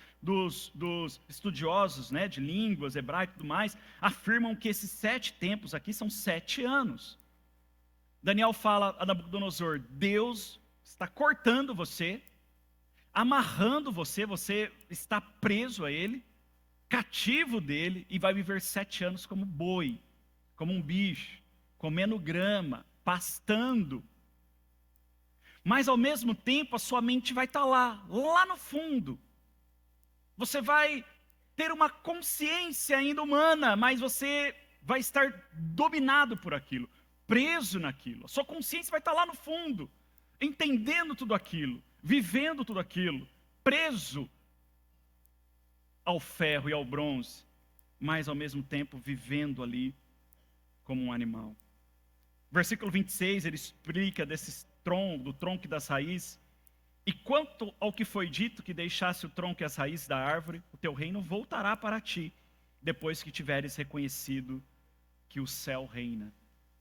estudiosos, né, de línguas, hebraico e tudo mais, afirmam que esses 7 tempos aqui são 7 anos. Daniel fala a Nabucodonosor: Deus está cortando você, amarrando você, você está preso a ele, cativo dele, e vai viver 7 anos como boi, como um bicho, comendo grama, pastando. Mas ao mesmo tempo a sua mente vai estar lá no fundo. Você vai ter uma consciência ainda humana, mas você vai estar dominado por aquilo, preso naquilo. A sua consciência vai estar lá no fundo, entendendo tudo aquilo, vivendo tudo aquilo, preso ao ferro e ao bronze, mas ao mesmo tempo vivendo ali como um animal. Versículo 26, ele explica do tronco e das raízes. E quanto ao que foi dito, que deixasse o tronco e as raízes da árvore, o teu reino voltará para ti, depois que tiveres reconhecido que o céu reina.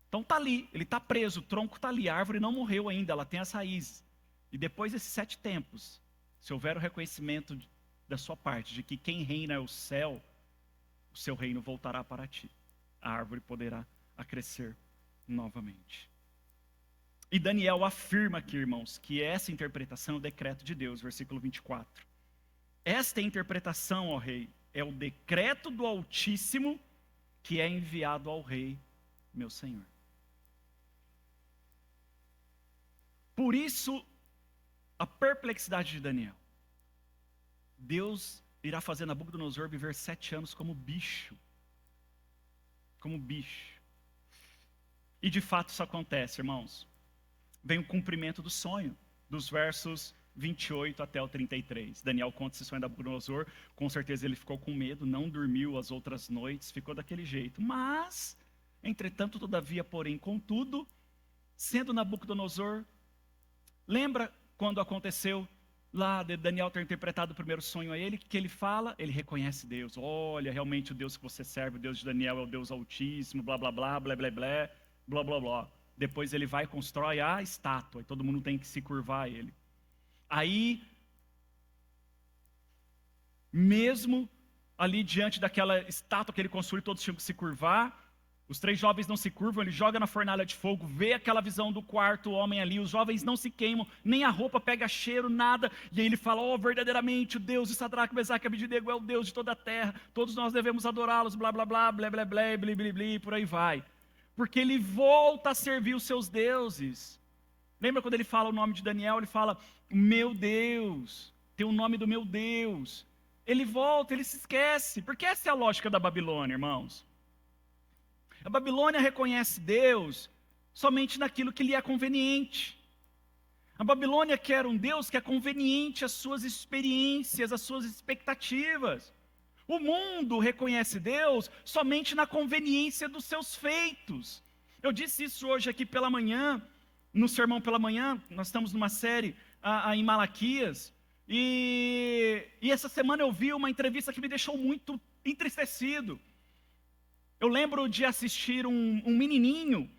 Então está ali, ele está preso, o tronco está ali, a árvore não morreu ainda, ela tem as raízes. E depois desses 7 tempos, se houver o reconhecimento da sua parte, de que quem reina é o céu, o seu reino voltará para ti. A árvore poderá crescer novamente. E Daniel afirma aqui, irmãos, que essa interpretação é o decreto de Deus, versículo 24. Esta interpretação, ó rei, é o decreto do Altíssimo que é enviado ao rei, meu senhor. Por isso, a perplexidade de Daniel. Deus irá fazer Nabucodonosor viver 7 anos como bicho. Como bicho. E de fato isso acontece, irmãos. Vem o cumprimento do sonho, dos versos 28 até o 33. Daniel conta esse sonho da Nabucodonosor, com certeza ele ficou com medo, não dormiu as outras noites, ficou daquele jeito. Mas, entretanto, todavia, porém, contudo, sendo Nabucodonosor, lembra quando aconteceu lá de Daniel ter interpretado o primeiro sonho a ele, que ele fala, ele reconhece Deus. Olha, realmente o Deus que você serve, o Deus de Daniel é o Deus Altíssimo, blá, blá, blá, blá, blá, blá, blá, blá, blá. Depois ele vai e constrói a estátua, e todo mundo tem que se curvar a ele. Aí, mesmo ali diante daquela estátua que ele construiu, todos tinham que se curvar. Os 3 jovens não se curvam, ele joga na fornalha de fogo, vê aquela visão do quarto homem ali, os jovens não se queimam, nem a roupa pega cheiro, nada. E aí ele fala: oh, verdadeiramente o Deus de Sadraque, Mesaque e Abednego é o Deus de toda a terra, todos nós devemos adorá-los, blá, blá, blá, blá, blá, blá, blá, blá, blá, por aí vai. Porque ele volta a servir os seus deuses. Lembra quando ele fala o nome de Daniel? Ele fala: meu Deus, tem o nome do meu Deus. ele volta, ele se esquece, porque essa é a lógica da Babilônia, irmãos. A Babilônia reconhece Deus somente naquilo que lhe é conveniente. A Babilônia quer um Deus que é conveniente às suas experiências, às suas expectativas. O mundo reconhece Deus somente na conveniência dos seus feitos. Eu disse isso hoje aqui pela manhã, no sermão pela manhã. Nós estamos numa série em Malaquias. E essa semana eu vi uma entrevista que me deixou muito entristecido. Eu lembro de assistir um menininho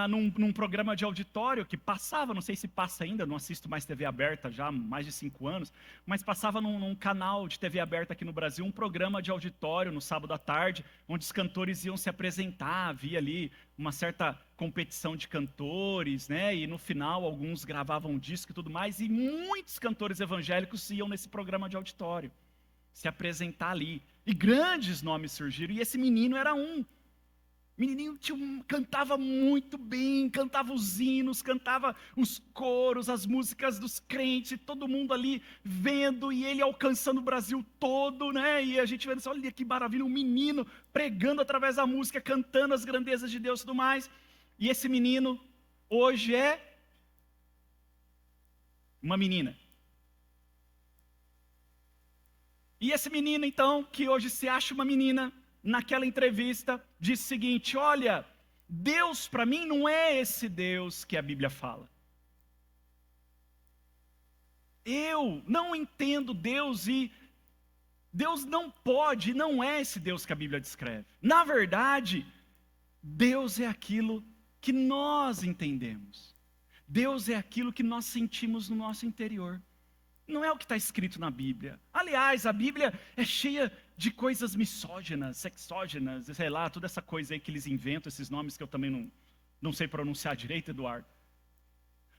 num programa de auditório que passava, não sei se passa ainda, não assisto mais TV aberta já há mais de 5 anos, mas passava num canal de TV aberta aqui no Brasil, um programa de auditório no sábado à tarde, onde os cantores iam se apresentar, havia ali uma certa competição de cantores, né? E no final alguns gravavam um disco e tudo mais, e muitos cantores evangélicos iam nesse programa de auditório se apresentar ali, e grandes nomes surgiram, e esse menino era um. Menininho cantava muito bem, cantava os hinos, cantava os coros, as músicas dos crentes, todo mundo ali vendo, e ele alcançando o Brasil todo, né? E a gente vendo assim, olha que maravilha, um menino pregando através da música, cantando as grandezas de Deus e tudo mais. E esse menino hoje é uma menina. E esse menino então, que hoje se acha uma menina, naquela entrevista, disse o seguinte: olha, Deus para mim não é esse Deus que a Bíblia fala. Eu não entendo Deus e Deus não pode, não é esse Deus que a Bíblia descreve. Na verdade, Deus é aquilo que nós entendemos. Deus é aquilo que nós sentimos no nosso interior. Não é o que está escrito na Bíblia. Aliás, a Bíblia é cheia de coisas misóginas, sexógenas, sei lá, toda essa coisa aí que eles inventam, esses nomes que eu também não sei pronunciar direito, Eduardo.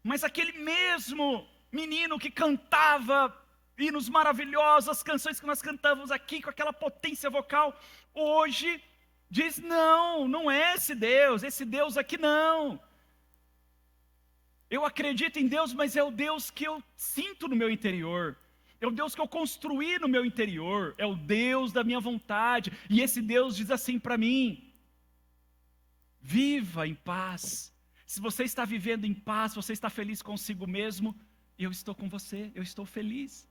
Mas aquele mesmo menino que cantava hinos maravilhosos, as canções que nós cantamos aqui com aquela potência vocal, hoje diz: não é esse Deus aqui não. Eu acredito em Deus, mas é o Deus que eu sinto no meu interior. É o Deus que eu construí no meu interior. É o Deus da minha vontade. E esse Deus diz assim para mim: viva em paz. Se você está vivendo em paz, se você está feliz consigo mesmo, eu estou com você, eu estou feliz.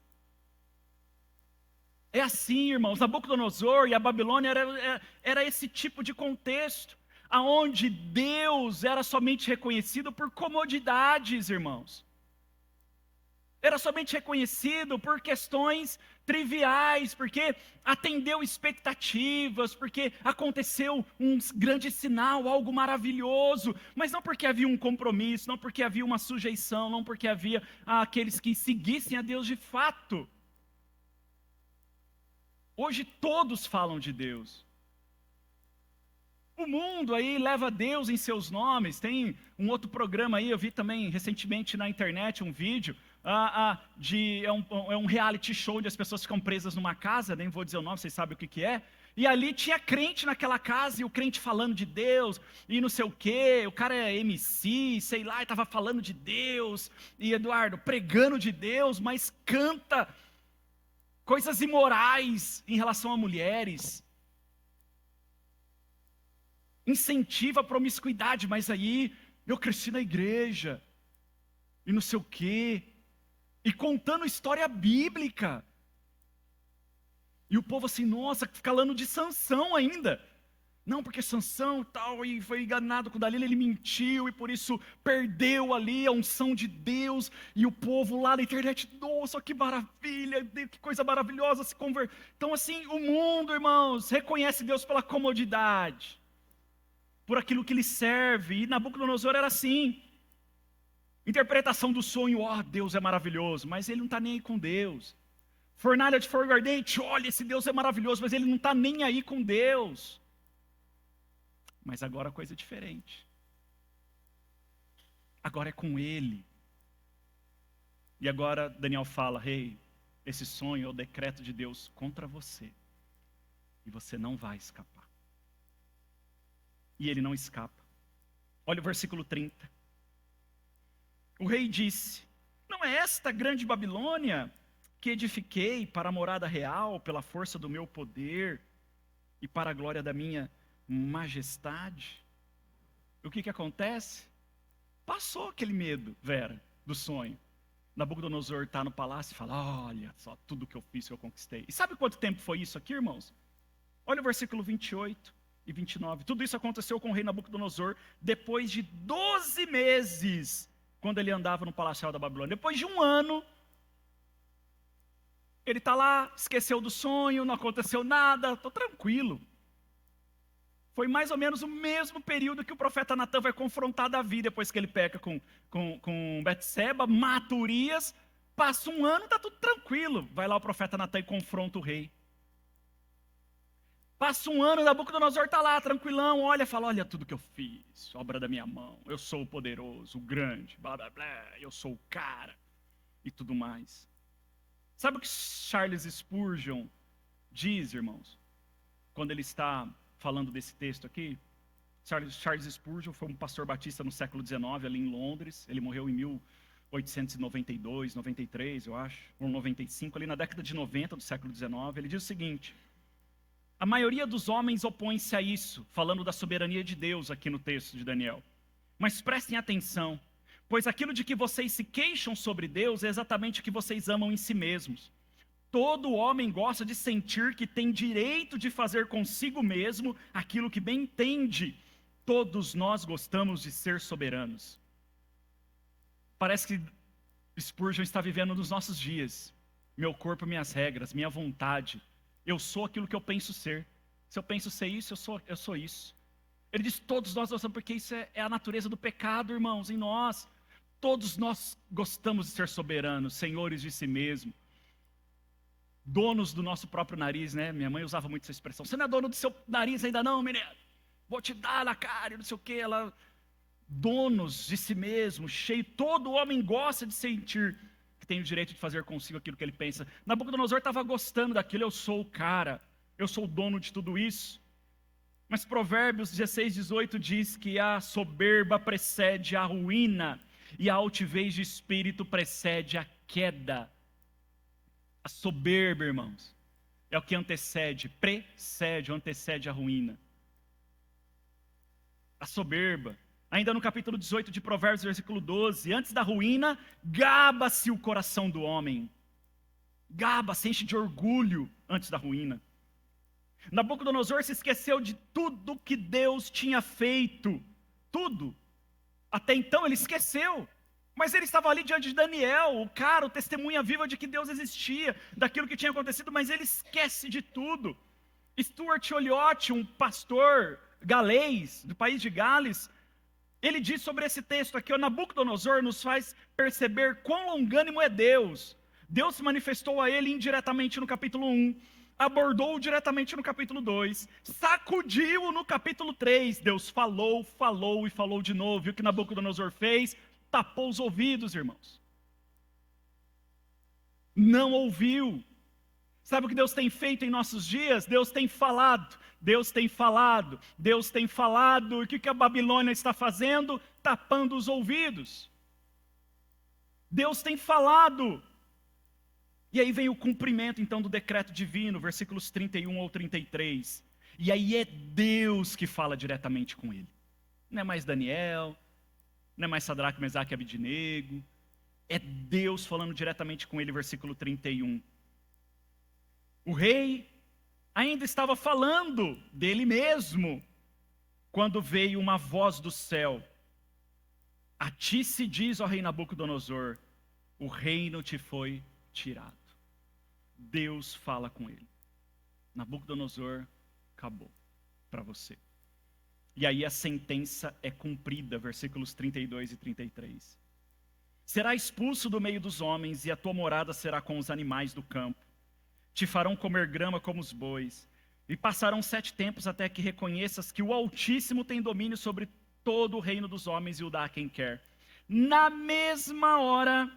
É assim, irmãos. Nabucodonosor e a Babilônia era esse tipo de contexto, aonde Deus era somente reconhecido por comodidades, irmãos. Era somente reconhecido por questões triviais, porque atendeu expectativas, porque aconteceu um grande sinal, algo maravilhoso, mas não porque havia um compromisso, não porque havia uma sujeição, não porque havia aqueles que seguissem a Deus de fato. Hoje todos falam de Deus. O mundo aí leva Deus em seus nomes. Tem um outro programa aí, eu vi também recentemente na internet um vídeo, é um reality show onde as pessoas ficam presas numa casa, nem vou dizer o nome, vocês sabem o que é. E ali tinha crente naquela casa, e o crente falando de Deus, e não sei o quê, o cara é MC, sei lá, e estava falando de Deus, e Eduardo, pregando de Deus, mas canta coisas imorais em relação a mulheres. Incentiva a promiscuidade, mas aí eu cresci na igreja, e não sei o quê, e contando história bíblica. E o povo assim, nossa, falando de Sansão ainda. Não, porque Sansão tal, e foi enganado com Dalila, ele mentiu, e por isso perdeu ali a unção de Deus, e o povo lá na internet, nossa, que maravilha, que coisa maravilhosa se converter. Então assim, o mundo, irmãos, reconhece Deus pela comodidade, por aquilo que lhe serve, e Nabucodonosor era assim. Interpretação do sonho, Deus é maravilhoso, mas ele não está nem aí com Deus. Fornalha de fogo ardente, olha, esse Deus é maravilhoso, mas ele não está nem aí com Deus. Mas agora a coisa é diferente. Agora é com ele. E agora Daniel fala: rei, esse sonho é o decreto de Deus contra você, e você não vai escapar. E ele não escapa. Olha o versículo 30. O rei disse: não é esta grande Babilônia que edifiquei para a morada real, pela força do meu poder e para a glória da minha majestade. O que acontece? Passou aquele medo, Vera, do sonho. Nabucodonosor está no palácio e fala: olha só tudo que eu fiz, que eu conquistei. E sabe quanto tempo foi isso aqui, irmãos? Olha o versículo 28 e 29. Tudo isso aconteceu com o rei Nabucodonosor depois de 12 meses, quando ele andava no palácio da Babilônia. Depois de um ano, ele está lá, esqueceu do sonho, não aconteceu nada, estou tranquilo. Foi mais ou menos o mesmo período que o profeta Natan vai confrontar Davi, depois que ele peca com Betseba, mata Urias, passa um ano, está tudo tranquilo. Vai lá o profeta Natan e confronta o rei. Passa um ano, Nabucodonosor está lá, tranquilão, olha, fala: olha tudo que eu fiz, obra da minha mão, eu sou o poderoso, o grande, blá blá blá, eu sou o cara, e tudo mais. Sabe o que Charles Spurgeon diz, irmãos, quando ele está falando desse texto aqui? Charles Spurgeon foi um pastor batista no século XIX, ali em Londres. Ele morreu em 1892, 93, eu acho, ou 95, ali na década de 90 do século XIX. Ele diz o seguinte: a maioria dos homens opõe-se a isso, falando da soberania de Deus aqui no texto de Daniel. Mas prestem atenção, pois aquilo de que vocês se queixam sobre Deus é exatamente o que vocês amam em si mesmos. Todo homem gosta de sentir que tem direito de fazer consigo mesmo aquilo que bem entende. Todos nós gostamos de ser soberanos. Parece que Spurgeon está vivendo nos nossos dias. Meu corpo, minhas regras, minha vontade. Eu sou aquilo que eu penso ser. Se eu penso ser isso, eu sou isso. Ele diz: todos nós gostamos, porque isso é a natureza do pecado, irmãos, em nós. Todos nós gostamos de ser soberanos, senhores de si mesmo. Donos do nosso próprio nariz, né? Minha mãe usava muito essa expressão: você não é dono do seu nariz ainda não, menino? Vou te dar na cara, não sei o que. Donos de si mesmo, cheio. Todo homem gosta de sentir que tem o direito de fazer consigo aquilo que ele pensa. Nabucodonosor estava gostando daquilo: eu sou o cara, eu sou o dono de tudo isso. Mas Provérbios 16, 18 diz que a soberba precede a ruína e a altivez de espírito precede a queda. A soberba, irmãos, é o que antecede a ruína. A soberba. Ainda no capítulo 18 de Provérbios, versículo 12: antes da ruína, gaba-se o coração do homem. Gaba-se, enche de orgulho antes da ruína. Nabucodonosor se esqueceu de tudo que Deus tinha feito. Tudo. Até então ele esqueceu. Mas ele estava ali diante de Daniel, o cara, o testemunha viva de que Deus existia, daquilo que tinha acontecido, mas ele esquece de tudo. Stuart Olliott, um pastor galês, do país de Gales, ele diz sobre esse texto aqui: o Nabucodonosor nos faz perceber quão longânimo é Deus. Deus se manifestou a ele indiretamente no capítulo 1, abordou-o diretamente no capítulo 2, sacudiu-o no capítulo 3, Deus falou e falou de novo. E o que Nabucodonosor fez? Tapou os ouvidos, irmãos. Não ouviu. Sabe o que Deus tem feito em nossos dias? Deus tem falado, Deus tem falado, Deus tem falado. E o que a Babilônia está fazendo? Tapando os ouvidos. Deus tem falado. E aí vem o cumprimento então do decreto divino, versículos 31 ou 33. E aí é Deus que fala diretamente com ele. Não é mais Daniel, não é mais Sadraque, Mesaque e Abednego. É Deus falando diretamente com ele, versículo 31. O rei ainda estava falando dele mesmo, quando veio uma voz do céu: a ti se diz, ó rei Nabucodonosor, o reino te foi tirado. Deus fala com ele: Nabucodonosor, acabou para você. E aí a sentença é cumprida, versículos 32 e 33. Será expulso do meio dos homens, e a tua morada será com os animais do campo. Te farão comer grama como os bois, e passarão 7 tempos até que reconheças que o Altíssimo tem domínio sobre todo o reino dos homens e o dá a quem quer. Na mesma hora,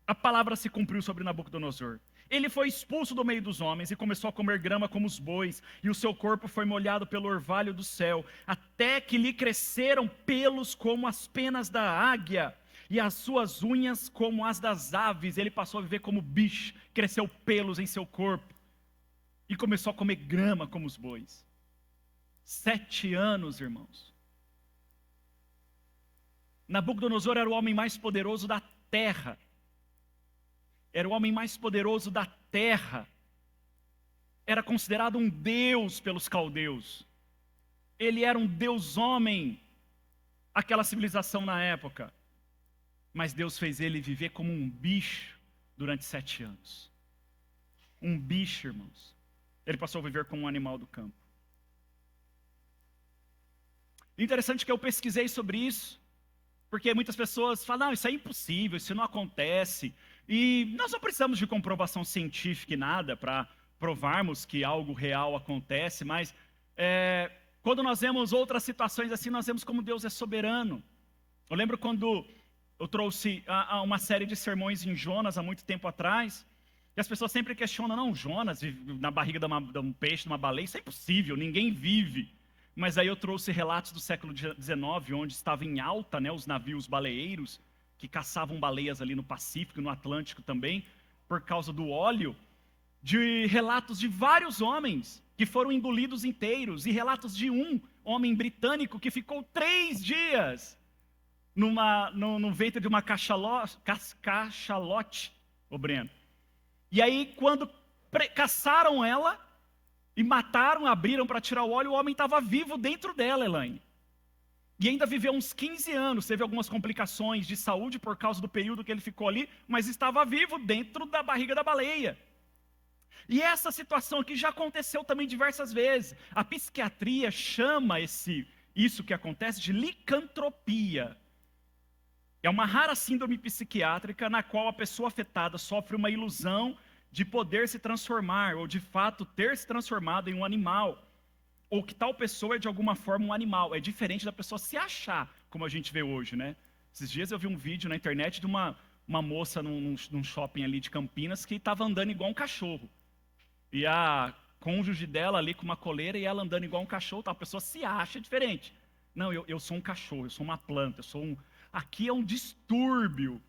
a palavra se cumpriu sobre Nabucodonosor. Ele foi expulso do meio dos homens e começou a comer grama como os bois, e o seu corpo foi molhado pelo orvalho do céu, até que lhe cresceram pelos como as penas da águia, e as suas unhas como as das aves. Ele passou a viver como bicho, cresceu pelos em seu corpo, e começou a comer grama como os bois. 7 anos, irmãos. Nabucodonosor era o homem mais poderoso da terra. Era o homem mais poderoso da terra. Era considerado um deus pelos caldeus. Ele era um deus-homem, aquela civilização na época. Mas Deus fez ele viver como um bicho durante 7 anos. Um bicho, irmãos. Ele passou a viver como um animal do campo. Interessante que eu pesquisei sobre isso, porque muitas pessoas falam, não, isso é impossível, isso não acontece. E nós não precisamos de comprovação científica e nada para provarmos que algo real acontece, mas quando nós vemos outras situações assim, nós vemos como Deus é soberano. Eu lembro quando eu trouxe uma série de sermões em Jonas há muito tempo atrás, e as pessoas sempre questionam, não, Jonas vive na barriga de um peixe, de uma baleia, isso é impossível, ninguém vive. Mas aí eu trouxe relatos do século XIX, onde estavam em alta, né, os navios baleeiros, que caçavam baleias ali no Pacífico, no Atlântico também, por causa do óleo, de relatos de vários homens que foram engolidos inteiros, e relatos de um homem britânico que ficou 3 dias no ventre de uma cachalote, ô Breno. E aí, quando caçaram ela e mataram, abriram para tirar o óleo, o homem estava vivo dentro dela, Elaine. E ainda viveu uns 15 anos, teve algumas complicações de saúde por causa do período que ele ficou ali, mas estava vivo dentro da barriga da baleia. E essa situação aqui já aconteceu também diversas vezes. A psiquiatria chama isso que acontece de licantropia. É uma rara síndrome psiquiátrica na qual a pessoa afetada sofre uma ilusão de poder se transformar, ou de fato ter se transformado em um animal, ou que tal pessoa é de alguma forma um animal. É diferente da pessoa se achar, como a gente vê hoje, né? Esses dias eu vi um vídeo na internet de uma moça num shopping ali de Campinas que estava andando igual um cachorro. E a cônjuge dela ali com uma coleira e ela andando igual um cachorro, a pessoa se acha diferente. Não, eu sou um cachorro, eu sou uma planta, aqui é um distúrbio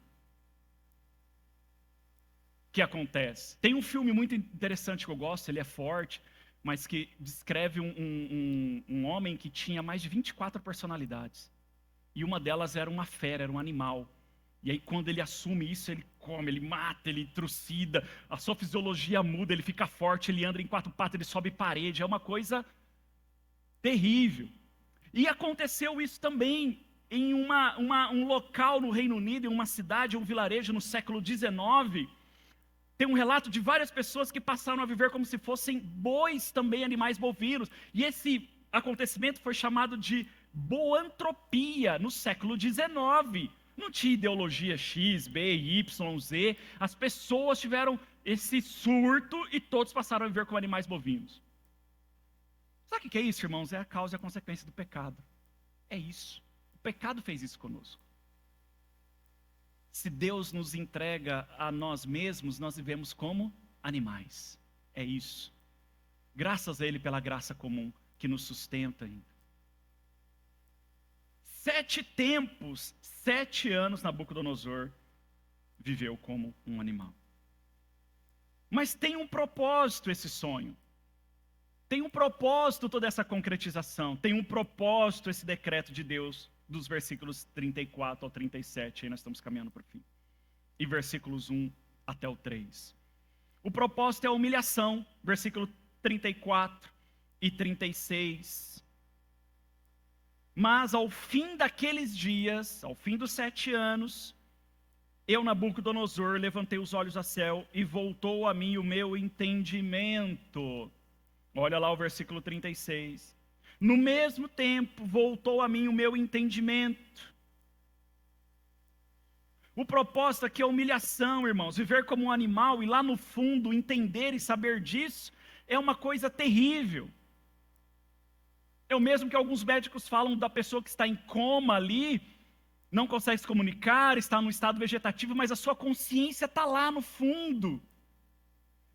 que acontece. Tem um filme muito interessante que eu gosto, ele é forte, mas que descreve um homem que tinha mais de 24 personalidades. E uma delas era uma fera, era um animal. E aí quando ele assume isso, ele come, ele mata, ele trucida, a sua fisiologia muda, ele fica forte, ele anda em 4 patas, ele sobe parede, é uma coisa terrível. E aconteceu isso também em um local no Reino Unido, em uma cidade, um vilarejo no século XIX. Tem um relato de várias pessoas que passaram a viver como se fossem bois, também animais bovinos. E esse acontecimento foi chamado de boantropia no século XIX. Não tinha ideologia X, B, Y, Z. As pessoas tiveram esse surto e todos passaram a viver como animais bovinos. Sabe o que é isso, irmãos? É a causa e a consequência do pecado. É isso. O pecado fez isso conosco. Se Deus nos entrega a nós mesmos, nós vivemos como animais. É isso. Graças a Ele pela graça comum que nos sustenta ainda. 7 tempos, 7 anos Nabucodonosor viveu como um animal. Mas tem um propósito esse sonho. Tem um propósito toda essa concretização. Tem um propósito esse decreto de Deus, dos versículos 34 ao 37, aí nós estamos caminhando para o fim. E versículos 1 até o 3. O propósito é a humilhação, versículo 34 e 36. Mas ao fim daqueles dias, ao fim dos 7 anos, eu, Nabucodonosor, levantei os olhos ao céu e voltou a mim o meu entendimento. Olha lá o versículo 36. No mesmo tempo, voltou a mim o meu entendimento. O propósito aqui é a humilhação, irmãos. Viver como um animal e lá no fundo entender e saber disso é uma coisa terrível. É o mesmo que alguns médicos falam da pessoa que está em coma ali, não consegue se comunicar, está num estado vegetativo, mas a sua consciência está lá no fundo.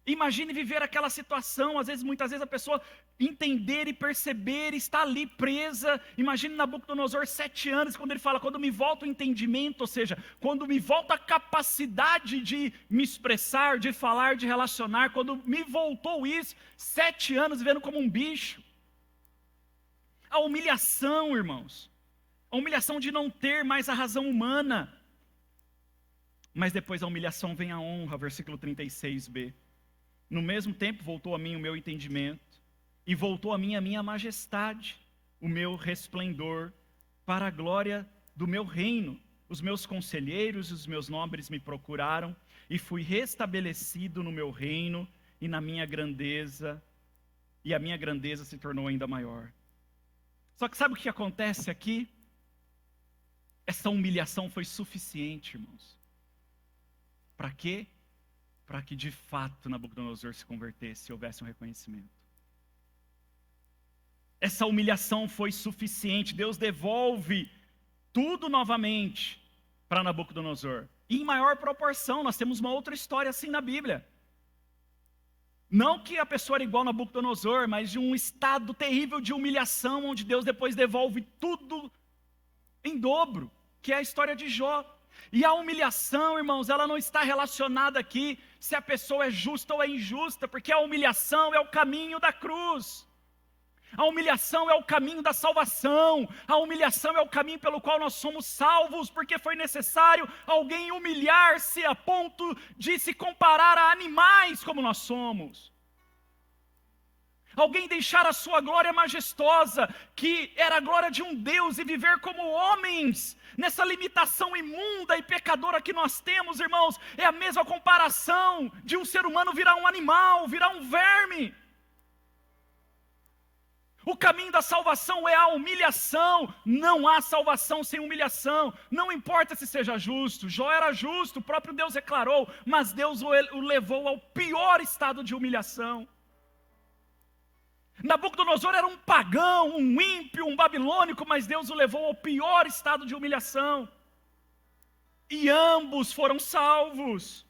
Imagine viver aquela situação, muitas vezes a pessoa entender e perceber, está ali presa. Imagine Nabucodonosor 7 anos, quando ele fala, quando me volta o entendimento, ou seja, quando me volta a capacidade de me expressar, de falar, de relacionar, quando me voltou isso, 7 anos vivendo como um bicho. A humilhação, irmãos, a humilhação de não ter mais a razão humana. Mas depois da humilhação vem a honra, versículo 36b. No mesmo tempo voltou a mim o meu entendimento, e voltou a mim a minha majestade, o meu resplendor, para a glória do meu reino. Os meus conselheiros e os meus nobres me procuraram, e fui restabelecido no meu reino, e na minha grandeza, e a minha grandeza se tornou ainda maior. Só que sabe o que acontece aqui? Essa humilhação foi suficiente, irmãos. Para quê? Para que de fato Nabucodonosor se convertesse e houvesse um reconhecimento. Essa humilhação foi suficiente. Deus devolve tudo novamente para Nabucodonosor. E em maior proporção, nós temos uma outra história assim na Bíblia. Não que a pessoa era igual a Nabucodonosor, mas de um estado terrível de humilhação, onde Deus depois devolve tudo em dobro, que é a história de Jó. E a humilhação, irmãos, ela não está relacionada aqui se a pessoa é justa ou é injusta, porque a humilhação é o caminho da cruz. A humilhação é o caminho da salvação. A humilhação é o caminho pelo qual nós somos salvos, porque foi necessário alguém humilhar-se a ponto de se comparar a animais como nós somos. Alguém deixar a sua glória majestosa, que era a glória de um Deus, e viver como homens, nessa limitação imunda e pecadora que nós temos, irmãos. É a mesma comparação de um ser humano virar um animal, virar um verme. O caminho da salvação é a humilhação. Não há salvação sem humilhação. Não importa se seja justo. Jó era justo, o próprio Deus declarou, mas Deus o levou ao pior estado de humilhação. Nabucodonosor era um pagão, um ímpio, um babilônico, mas Deus o levou ao pior estado de humilhação. E ambos foram salvos.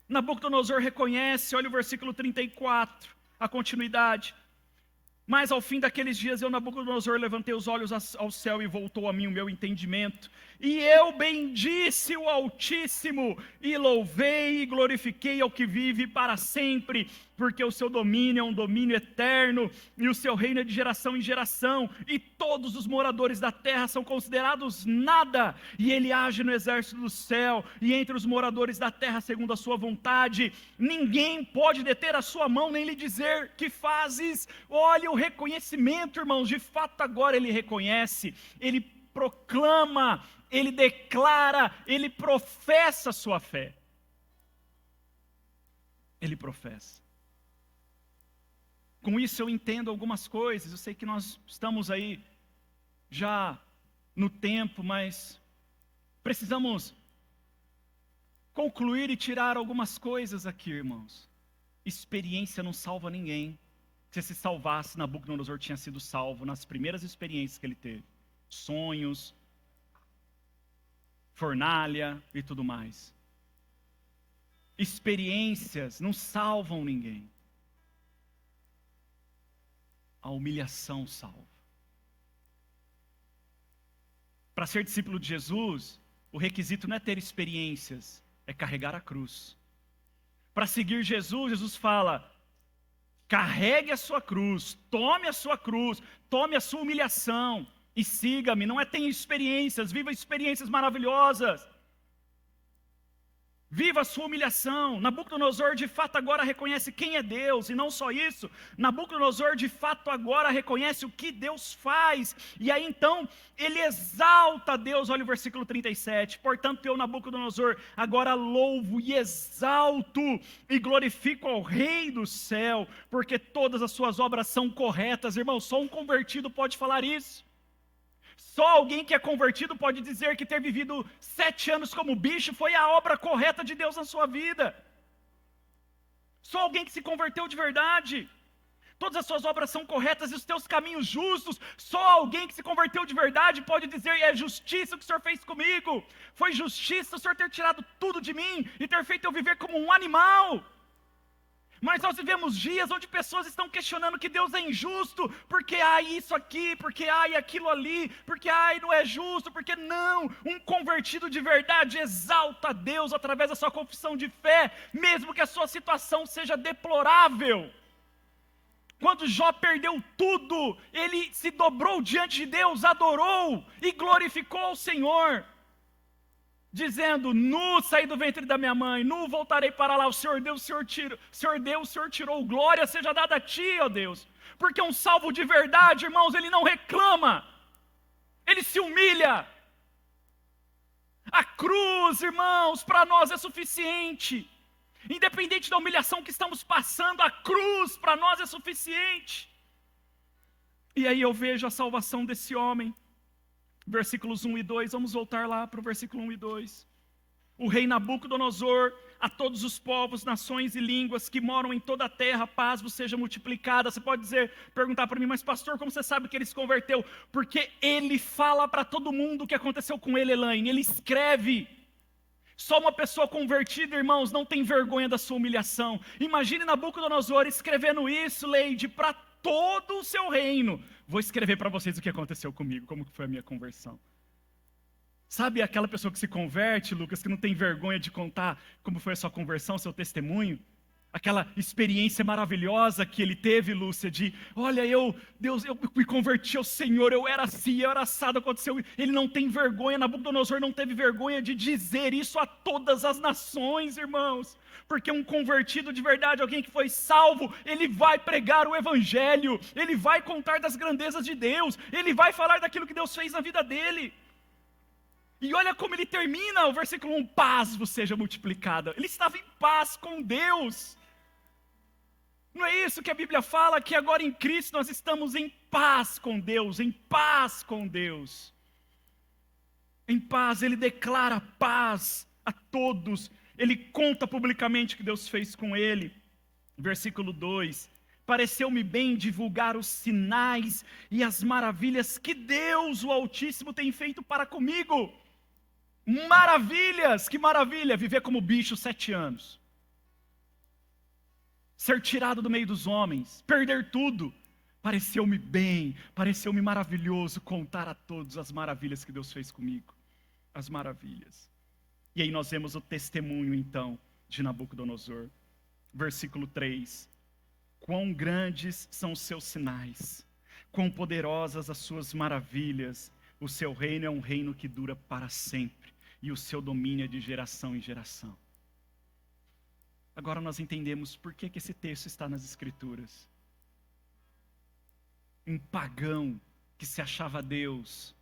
Nabucodonosor reconhece, olha o versículo 34, a continuidade. Mas ao fim daqueles dias eu, Nabucodonosor, levantei os olhos ao céu e voltou a mim o meu entendimento. E eu bendisse o Altíssimo, e louvei e glorifiquei ao que vive para sempre, porque o seu domínio é um domínio eterno, e o seu reino é de geração em geração, e todos os moradores da terra são considerados nada, e ele age no exército do céu, e entre os moradores da terra segundo a sua vontade. Ninguém pode deter a sua mão, nem lhe dizer que fazes. Olha o reconhecimento, irmãos, de fato agora ele reconhece, ele proclama, ele declara, ele professa a sua fé. Ele professa. Com isso eu entendo algumas coisas. Eu sei que nós estamos aí já no tempo, mas precisamos concluir e tirar algumas coisas aqui, irmãos. Experiência não salva ninguém. Se salvasse, Nabucodonosor tinha sido salvo nas primeiras experiências que ele teve. Sonhos, fornalha e tudo mais. Experiências não salvam ninguém. A humilhação salva. Para ser discípulo de Jesus, o requisito não é ter experiências, é carregar a cruz. Para seguir Jesus, Jesus fala: carregue a sua cruz, tome a sua cruz, tome a sua humilhação e siga-me. Não é ter experiências, viva experiências maravilhosas. Viva a sua humilhação. Nabucodonosor de fato agora reconhece quem é Deus, e não só isso, Nabucodonosor de fato agora reconhece o que Deus faz, e aí então ele exalta a Deus. Olha o versículo 37, portanto eu, Nabucodonosor, agora louvo e exalto e glorifico ao Rei do céu, porque todas as suas obras são corretas. Irmão, só um convertido pode falar isso. Só alguém que é convertido pode dizer que ter vivido 7 anos como bicho foi a obra correta de Deus na sua vida. Só alguém que se converteu de verdade. Todas as suas obras são corretas e os teus caminhos justos. Só alguém que se converteu de verdade pode dizer: é justiça o que o Senhor fez comigo. Foi justiça o Senhor ter tirado tudo de mim e ter feito eu viver como um animal. Mas nós vivemos dias onde pessoas estão questionando que Deus é injusto, porque há isso aqui, porque há aquilo ali, porque não é justo, porque não. Um convertido de verdade exalta a Deus através da sua confissão de fé, mesmo que a sua situação seja deplorável. Quando Jó perdeu tudo, ele se dobrou diante de Deus, adorou e glorificou o Senhor, dizendo: nu saí do ventre da minha mãe, nu voltarei para lá, o Senhor deu, o Senhor tirou, glória seja dada a ti, ó Deus. Porque um salvo de verdade, irmãos, ele não reclama, ele se humilha. A cruz, irmãos, para nós é suficiente. Independente da humilhação que estamos passando, a cruz para nós é suficiente. E aí eu vejo a salvação desse homem. Versículos 1 e 2, vamos voltar lá para o versículo 1 e 2. O rei Nabucodonosor, a todos os povos, nações e línguas que moram em toda a terra, paz vos seja multiplicada. Você pode perguntar para mim: mas pastor, como você sabe que ele se converteu? Porque ele fala para todo mundo o que aconteceu com ele, Elaine. Ele escreve. Só uma pessoa convertida, irmãos, não tem vergonha da sua humilhação. Imagine Nabucodonosor escrevendo isso, Leide, para todo o seu reino. Vou escrever para vocês o que aconteceu comigo, como que foi a minha conversão. Sabe aquela pessoa que se converte, Lucas, que não tem vergonha de contar como foi a sua conversão, seu testemunho? Aquela experiência maravilhosa que ele teve, Lúcia, de: olha, Deus, eu me converti ao Senhor, eu era assim, eu era assado, aconteceu. Ele não tem vergonha, Nabucodonosor não teve vergonha de dizer isso a todas as nações, irmãos. Porque um convertido de verdade, alguém que foi salvo, ele vai pregar o evangelho, ele vai contar das grandezas de Deus, ele vai falar daquilo que Deus fez na vida dele. E olha como ele termina o versículo 1, paz vos seja multiplicada. Ele estava em paz com Deus. Não é isso que a Bíblia fala? Que agora em Cristo nós estamos em paz com Deus, em paz com Deus. Em paz, ele declara paz a todos. Ele conta publicamente o que Deus fez com ele. Versículo 2. Pareceu-me bem divulgar os sinais e as maravilhas que Deus, o Altíssimo, tem feito para comigo. Maravilhas! Que maravilha! Viver como bicho 7 anos. Ser tirado do meio dos homens, perder tudo. Pareceu-me bem, pareceu-me maravilhoso contar a todos as maravilhas que Deus fez comigo. As maravilhas. E aí nós vemos o testemunho então de Nabucodonosor. Versículo 3. Quão grandes são os seus sinais, quão poderosas as suas maravilhas. O seu reino é um reino que dura para sempre, e o seu domínio é de geração em geração. Agora nós entendemos por que esse texto está nas Escrituras. Um pagão que se achava Deus,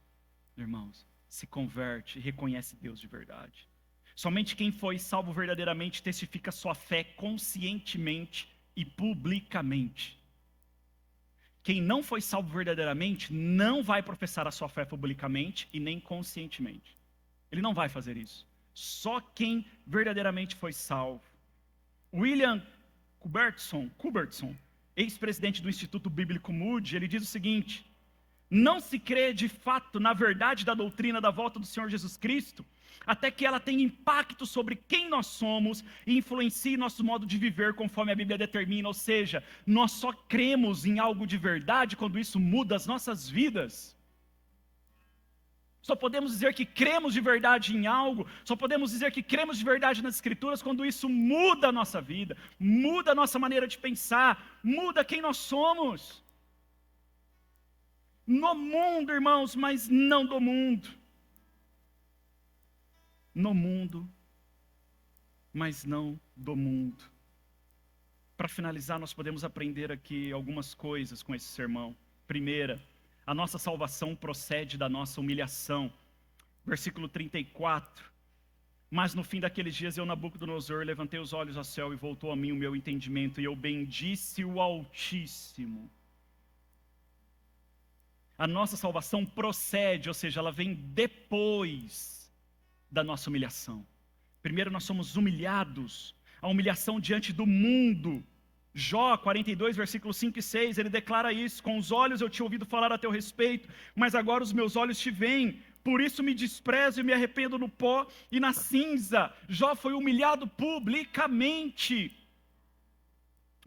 irmãos, se converte e reconhece Deus de verdade. Somente quem foi salvo verdadeiramente testifica sua fé conscientemente e publicamente. Quem não foi salvo verdadeiramente não vai professar a sua fé publicamente e nem conscientemente. Ele não vai fazer isso. Só quem verdadeiramente foi salvo. William Cubertson, ex-presidente do Instituto Bíblico Moody, ele diz o seguinte: não se crê de fato na verdade da doutrina da volta do Senhor Jesus Cristo, até que ela tenha impacto sobre quem nós somos e influencie nosso modo de viver conforme a Bíblia determina. Ou seja, nós só cremos em algo de verdade quando isso muda as nossas vidas. Só podemos dizer que cremos de verdade em algo, só podemos dizer que cremos de verdade nas Escrituras quando isso muda a nossa vida, muda a nossa maneira de pensar, muda quem nós somos. No mundo, irmãos, mas não do mundo. No mundo, mas não do mundo. Para finalizar, nós podemos aprender aqui algumas coisas com esse sermão. Primeira, a nossa salvação procede da nossa humilhação. Versículo 34. Mas no fim daqueles dias eu, Nabucodonosor, levantei os olhos ao céu e voltou a mim o meu entendimento, e eu bendisse o Altíssimo. A nossa salvação procede, ou seja, ela vem depois da nossa humilhação. Primeiro nós somos humilhados, a humilhação diante do mundo. Jó 42, versículos 5 e 6, ele declara isso: com os olhos eu tinha ouvido falar a teu respeito, mas agora os meus olhos te veem, por isso me desprezo e me arrependo no pó e na cinza. Jó foi humilhado publicamente.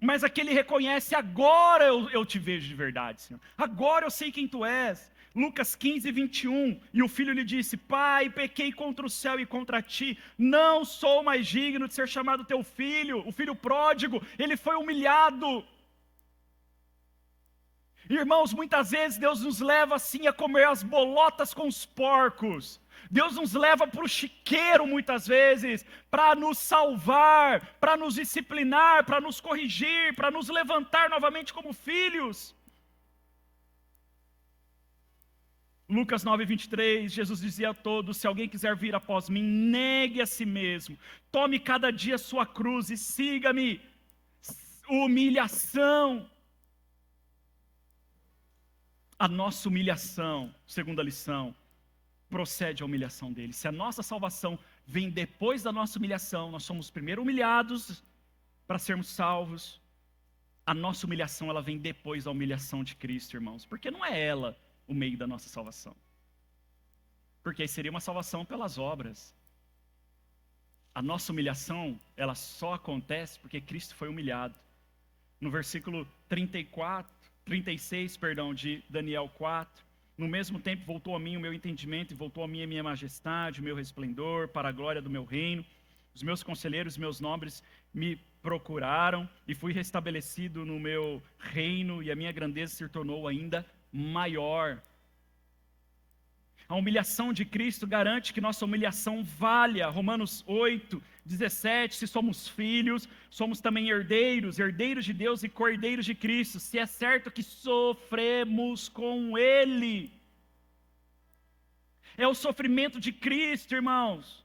Mas aqui ele reconhece: agora eu te vejo de verdade, Senhor. Agora eu sei quem tu és. Lucas 15, 21. E o filho lhe disse: Pai, pequei contra o céu e contra ti. Não sou mais digno de ser chamado teu filho. O filho pródigo, ele foi humilhado. Irmãos, muitas vezes Deus nos leva assim a comer as bolotas com os porcos. Deus nos leva para o chiqueiro muitas vezes, para nos salvar, para nos disciplinar, para nos corrigir, para nos levantar novamente como filhos. Lucas 9, 23, Jesus dizia a todos: se alguém quiser vir após mim, negue a si mesmo, tome cada dia a sua cruz e siga-me. Humilhação. A nossa humilhação, segunda lição, procede a humilhação dele. Se a nossa salvação vem depois da nossa humilhação, nós somos primeiro humilhados para sermos salvos. A nossa humilhação, ela vem depois da humilhação de Cristo, irmãos, porque não é ela o meio da nossa salvação, porque aí seria uma salvação pelas obras. A nossa humilhação, ela só acontece porque Cristo foi humilhado. No versículo 36, de Daniel 4, no mesmo tempo voltou a mim o meu entendimento, e voltou a mim a minha majestade, o meu resplendor, para a glória do meu reino. Os meus conselheiros, meus nobres me procuraram, e fui restabelecido no meu reino, e a minha grandeza se tornou ainda maior. A humilhação de Cristo garante que nossa humilhação valha. Romanos 8, 17, se somos filhos, somos também herdeiros, herdeiros de Deus e co-herdeiros de Cristo, se é certo que sofremos com Ele. É o sofrimento de Cristo, irmãos,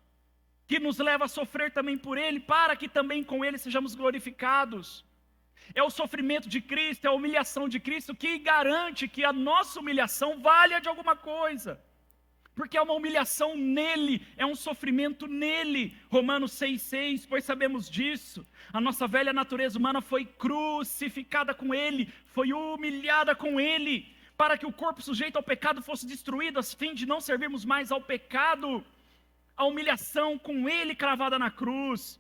que nos leva a sofrer também por Ele, para que também com Ele sejamos glorificados. É o sofrimento de Cristo, é a humilhação de Cristo que garante que a nossa humilhação valha de alguma coisa. Porque é uma humilhação nele, é um sofrimento nele. Romanos 6,6, pois sabemos disso. A nossa velha natureza humana foi crucificada com ele, foi humilhada com ele, para que o corpo sujeito ao pecado fosse destruído, a fim de não servirmos mais ao pecado. A humilhação com ele cravada na cruz.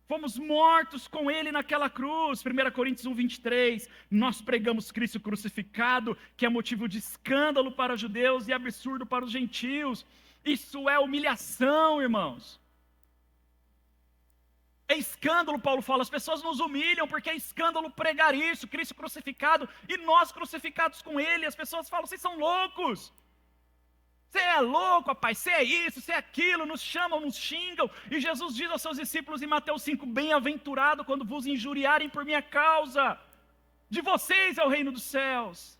Fomos mortos com Ele naquela cruz. 1 Coríntios 1, 23. Nós pregamos Cristo crucificado, que é motivo de escândalo para os judeus e absurdo para os gentios. Isso é humilhação, irmãos. É escândalo, Paulo fala. As pessoas nos humilham porque é escândalo pregar isso, Cristo crucificado, e nós crucificados com Ele. As pessoas falam: vocês são loucos. Você é louco, rapaz, você é isso, você é aquilo, nos chamam, nos xingam. E Jesus diz aos seus discípulos em Mateus 5, bem-aventurado quando vos injuriarem por minha causa. De vocês é o reino dos céus.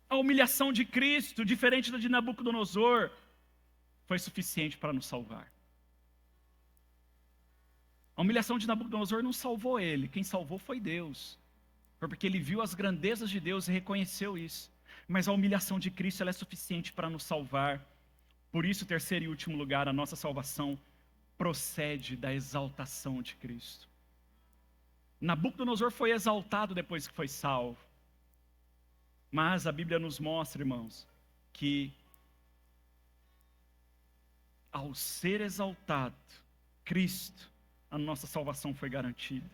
A humilhação de Cristo, diferente da de Nabucodonosor, foi suficiente para nos salvar. A humilhação de Nabucodonosor não salvou ele, quem salvou foi Deus. Porque ele viu as grandezas de Deus e reconheceu isso. Mas a humilhação de Cristo, ela é suficiente para nos salvar. Por isso, terceiro e último lugar, a nossa salvação procede da exaltação de Cristo. Nabucodonosor foi exaltado depois que foi salvo. Mas a Bíblia nos mostra, irmãos, que ao ser exaltado Cristo, a nossa salvação foi garantida.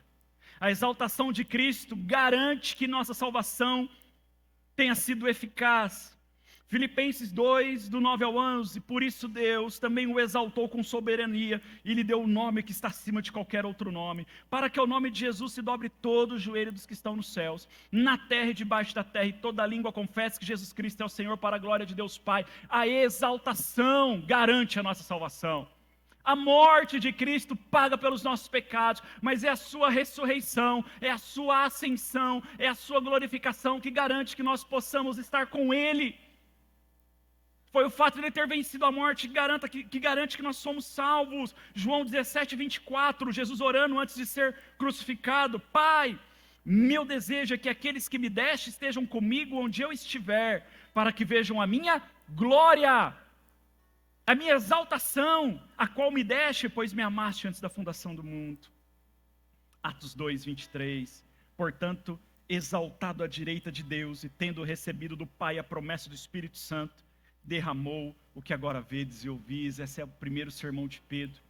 A exaltação de Cristo garante que nossa salvação tenha sido eficaz. Filipenses 2, do 9 ao 11, por isso Deus também o exaltou com soberania e lhe deu o nome que está acima de qualquer outro nome, para que ao nome de Jesus se dobre todo o joelho dos que estão nos céus, na terra e debaixo da terra, e toda língua confesse que Jesus Cristo é o Senhor, para a glória de Deus Pai. A exaltação garante a nossa salvação. A morte de Cristo paga pelos nossos pecados, mas é a sua ressurreição, é a sua ascensão, é a sua glorificação que garante que nós possamos estar com Ele. Foi o fato de Ele ter vencido a morte que garante que nós somos salvos. João 17, 24, Jesus orando antes de ser crucificado: Pai, meu desejo é que aqueles que me deste estejam comigo onde eu estiver, para que vejam a minha glória, a minha exaltação, a qual me deste, pois me amaste antes da fundação do mundo. Atos 2, 23. Portanto, exaltado à direita de Deus, e tendo recebido do Pai a promessa do Espírito Santo, derramou o que agora vedes e ouvis. Esse é o primeiro sermão de Pedro.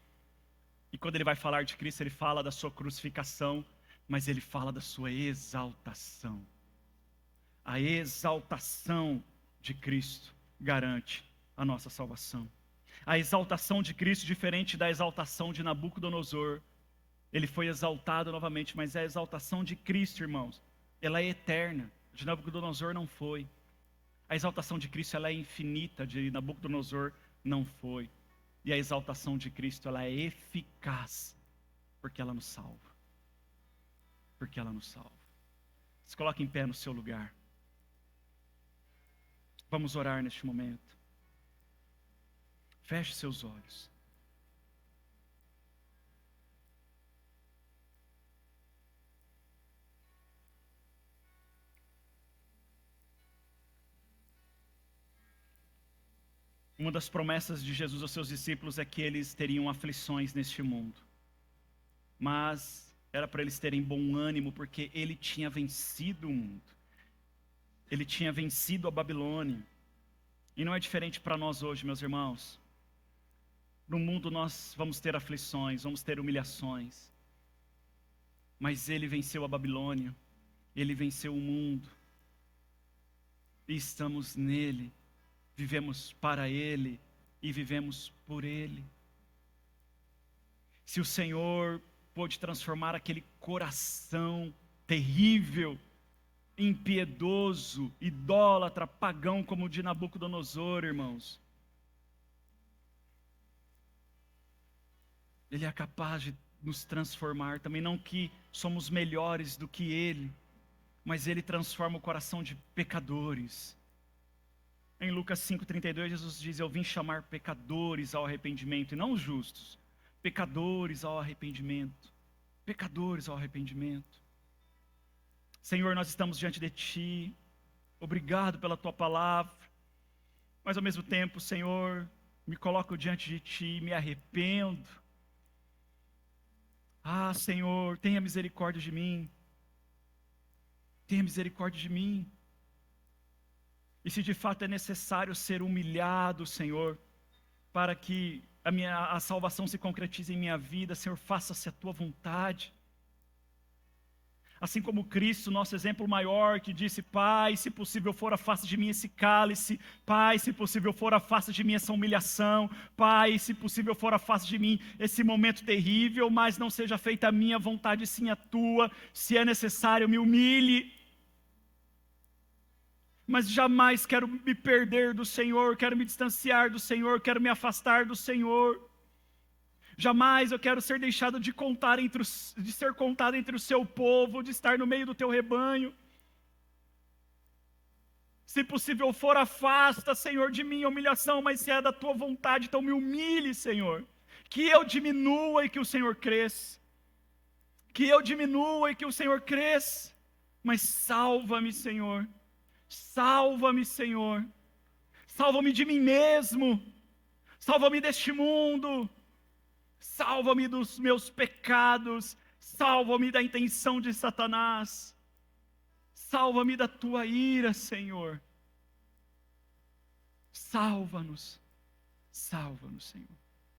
E quando ele vai falar de Cristo, ele fala da sua crucificação, mas ele fala da sua exaltação. A exaltação de Cristo garante a nossa salvação. A exaltação de Cristo, diferente da exaltação de Nabucodonosor, ele foi exaltado novamente, mas a exaltação de Cristo, irmãos, ela é eterna. De Nabucodonosor não foi. A exaltação de Cristo, ela é infinita. De Nabucodonosor não foi. E a exaltação de Cristo, ela é eficaz, porque ela nos salva. Porque ela nos salva. Se coloque em pé no seu lugar. Vamos orar neste momento. Feche seus olhos. Uma das promessas de Jesus aos seus discípulos é que eles teriam aflições neste mundo. Mas era para eles terem bom ânimo, porque ele tinha vencido o mundo. Ele tinha vencido a Babilônia. E não é diferente para nós hoje, meus irmãos. No mundo nós vamos ter aflições, vamos ter humilhações. Mas ele venceu a Babilônia. Ele venceu o mundo. E estamos nele. Vivemos para ele e vivemos por ele. Se o Senhor pôde transformar aquele coração terrível, impiedoso, idólatra, pagão como o de Nabucodonosor, irmãos, ele é capaz de nos transformar também, não que somos melhores do que ele, mas ele transforma o coração de pecadores. Em Lucas 5,32, Jesus diz: eu vim chamar pecadores ao arrependimento, e não os justos, pecadores ao arrependimento, pecadores ao arrependimento. Senhor, nós estamos diante de Ti, obrigado pela Tua palavra, mas ao mesmo tempo, Senhor, me coloco diante de Ti, me arrependo. Ah, Senhor, tenha misericórdia de mim, tenha misericórdia de mim. E se de fato é necessário ser humilhado, Senhor, para que a salvação se concretize em minha vida, Senhor, faça-se a Tua vontade. Assim como Cristo, nosso exemplo maior, que disse: Pai, se possível for, afasta de mim esse cálice. Pai, se possível for, afasta de mim essa humilhação. Pai, se possível for, afasta de mim esse momento terrível, mas não seja feita a minha vontade, sim a Tua. Se é necessário, me humilhe. Mas jamais quero me perder do Senhor, quero me distanciar do Senhor, quero me afastar do Senhor. Jamais eu quero ser deixado de ser contado entre o seu povo, de estar no meio do teu rebanho. Se possível for, afasta, Senhor, de mim a humilhação, mas se é da tua vontade, então me humilhe, Senhor. Que eu diminua e que o Senhor cresça. Que eu diminua e que o Senhor cresça. Mas salva-me, Senhor. Salva-me, Senhor. Salva-me de mim mesmo. Salva-me deste mundo. Salva-me dos meus pecados. Salva-me da intenção de Satanás. Salva-me da tua ira, Senhor. Salva-nos. Salva-nos, Senhor.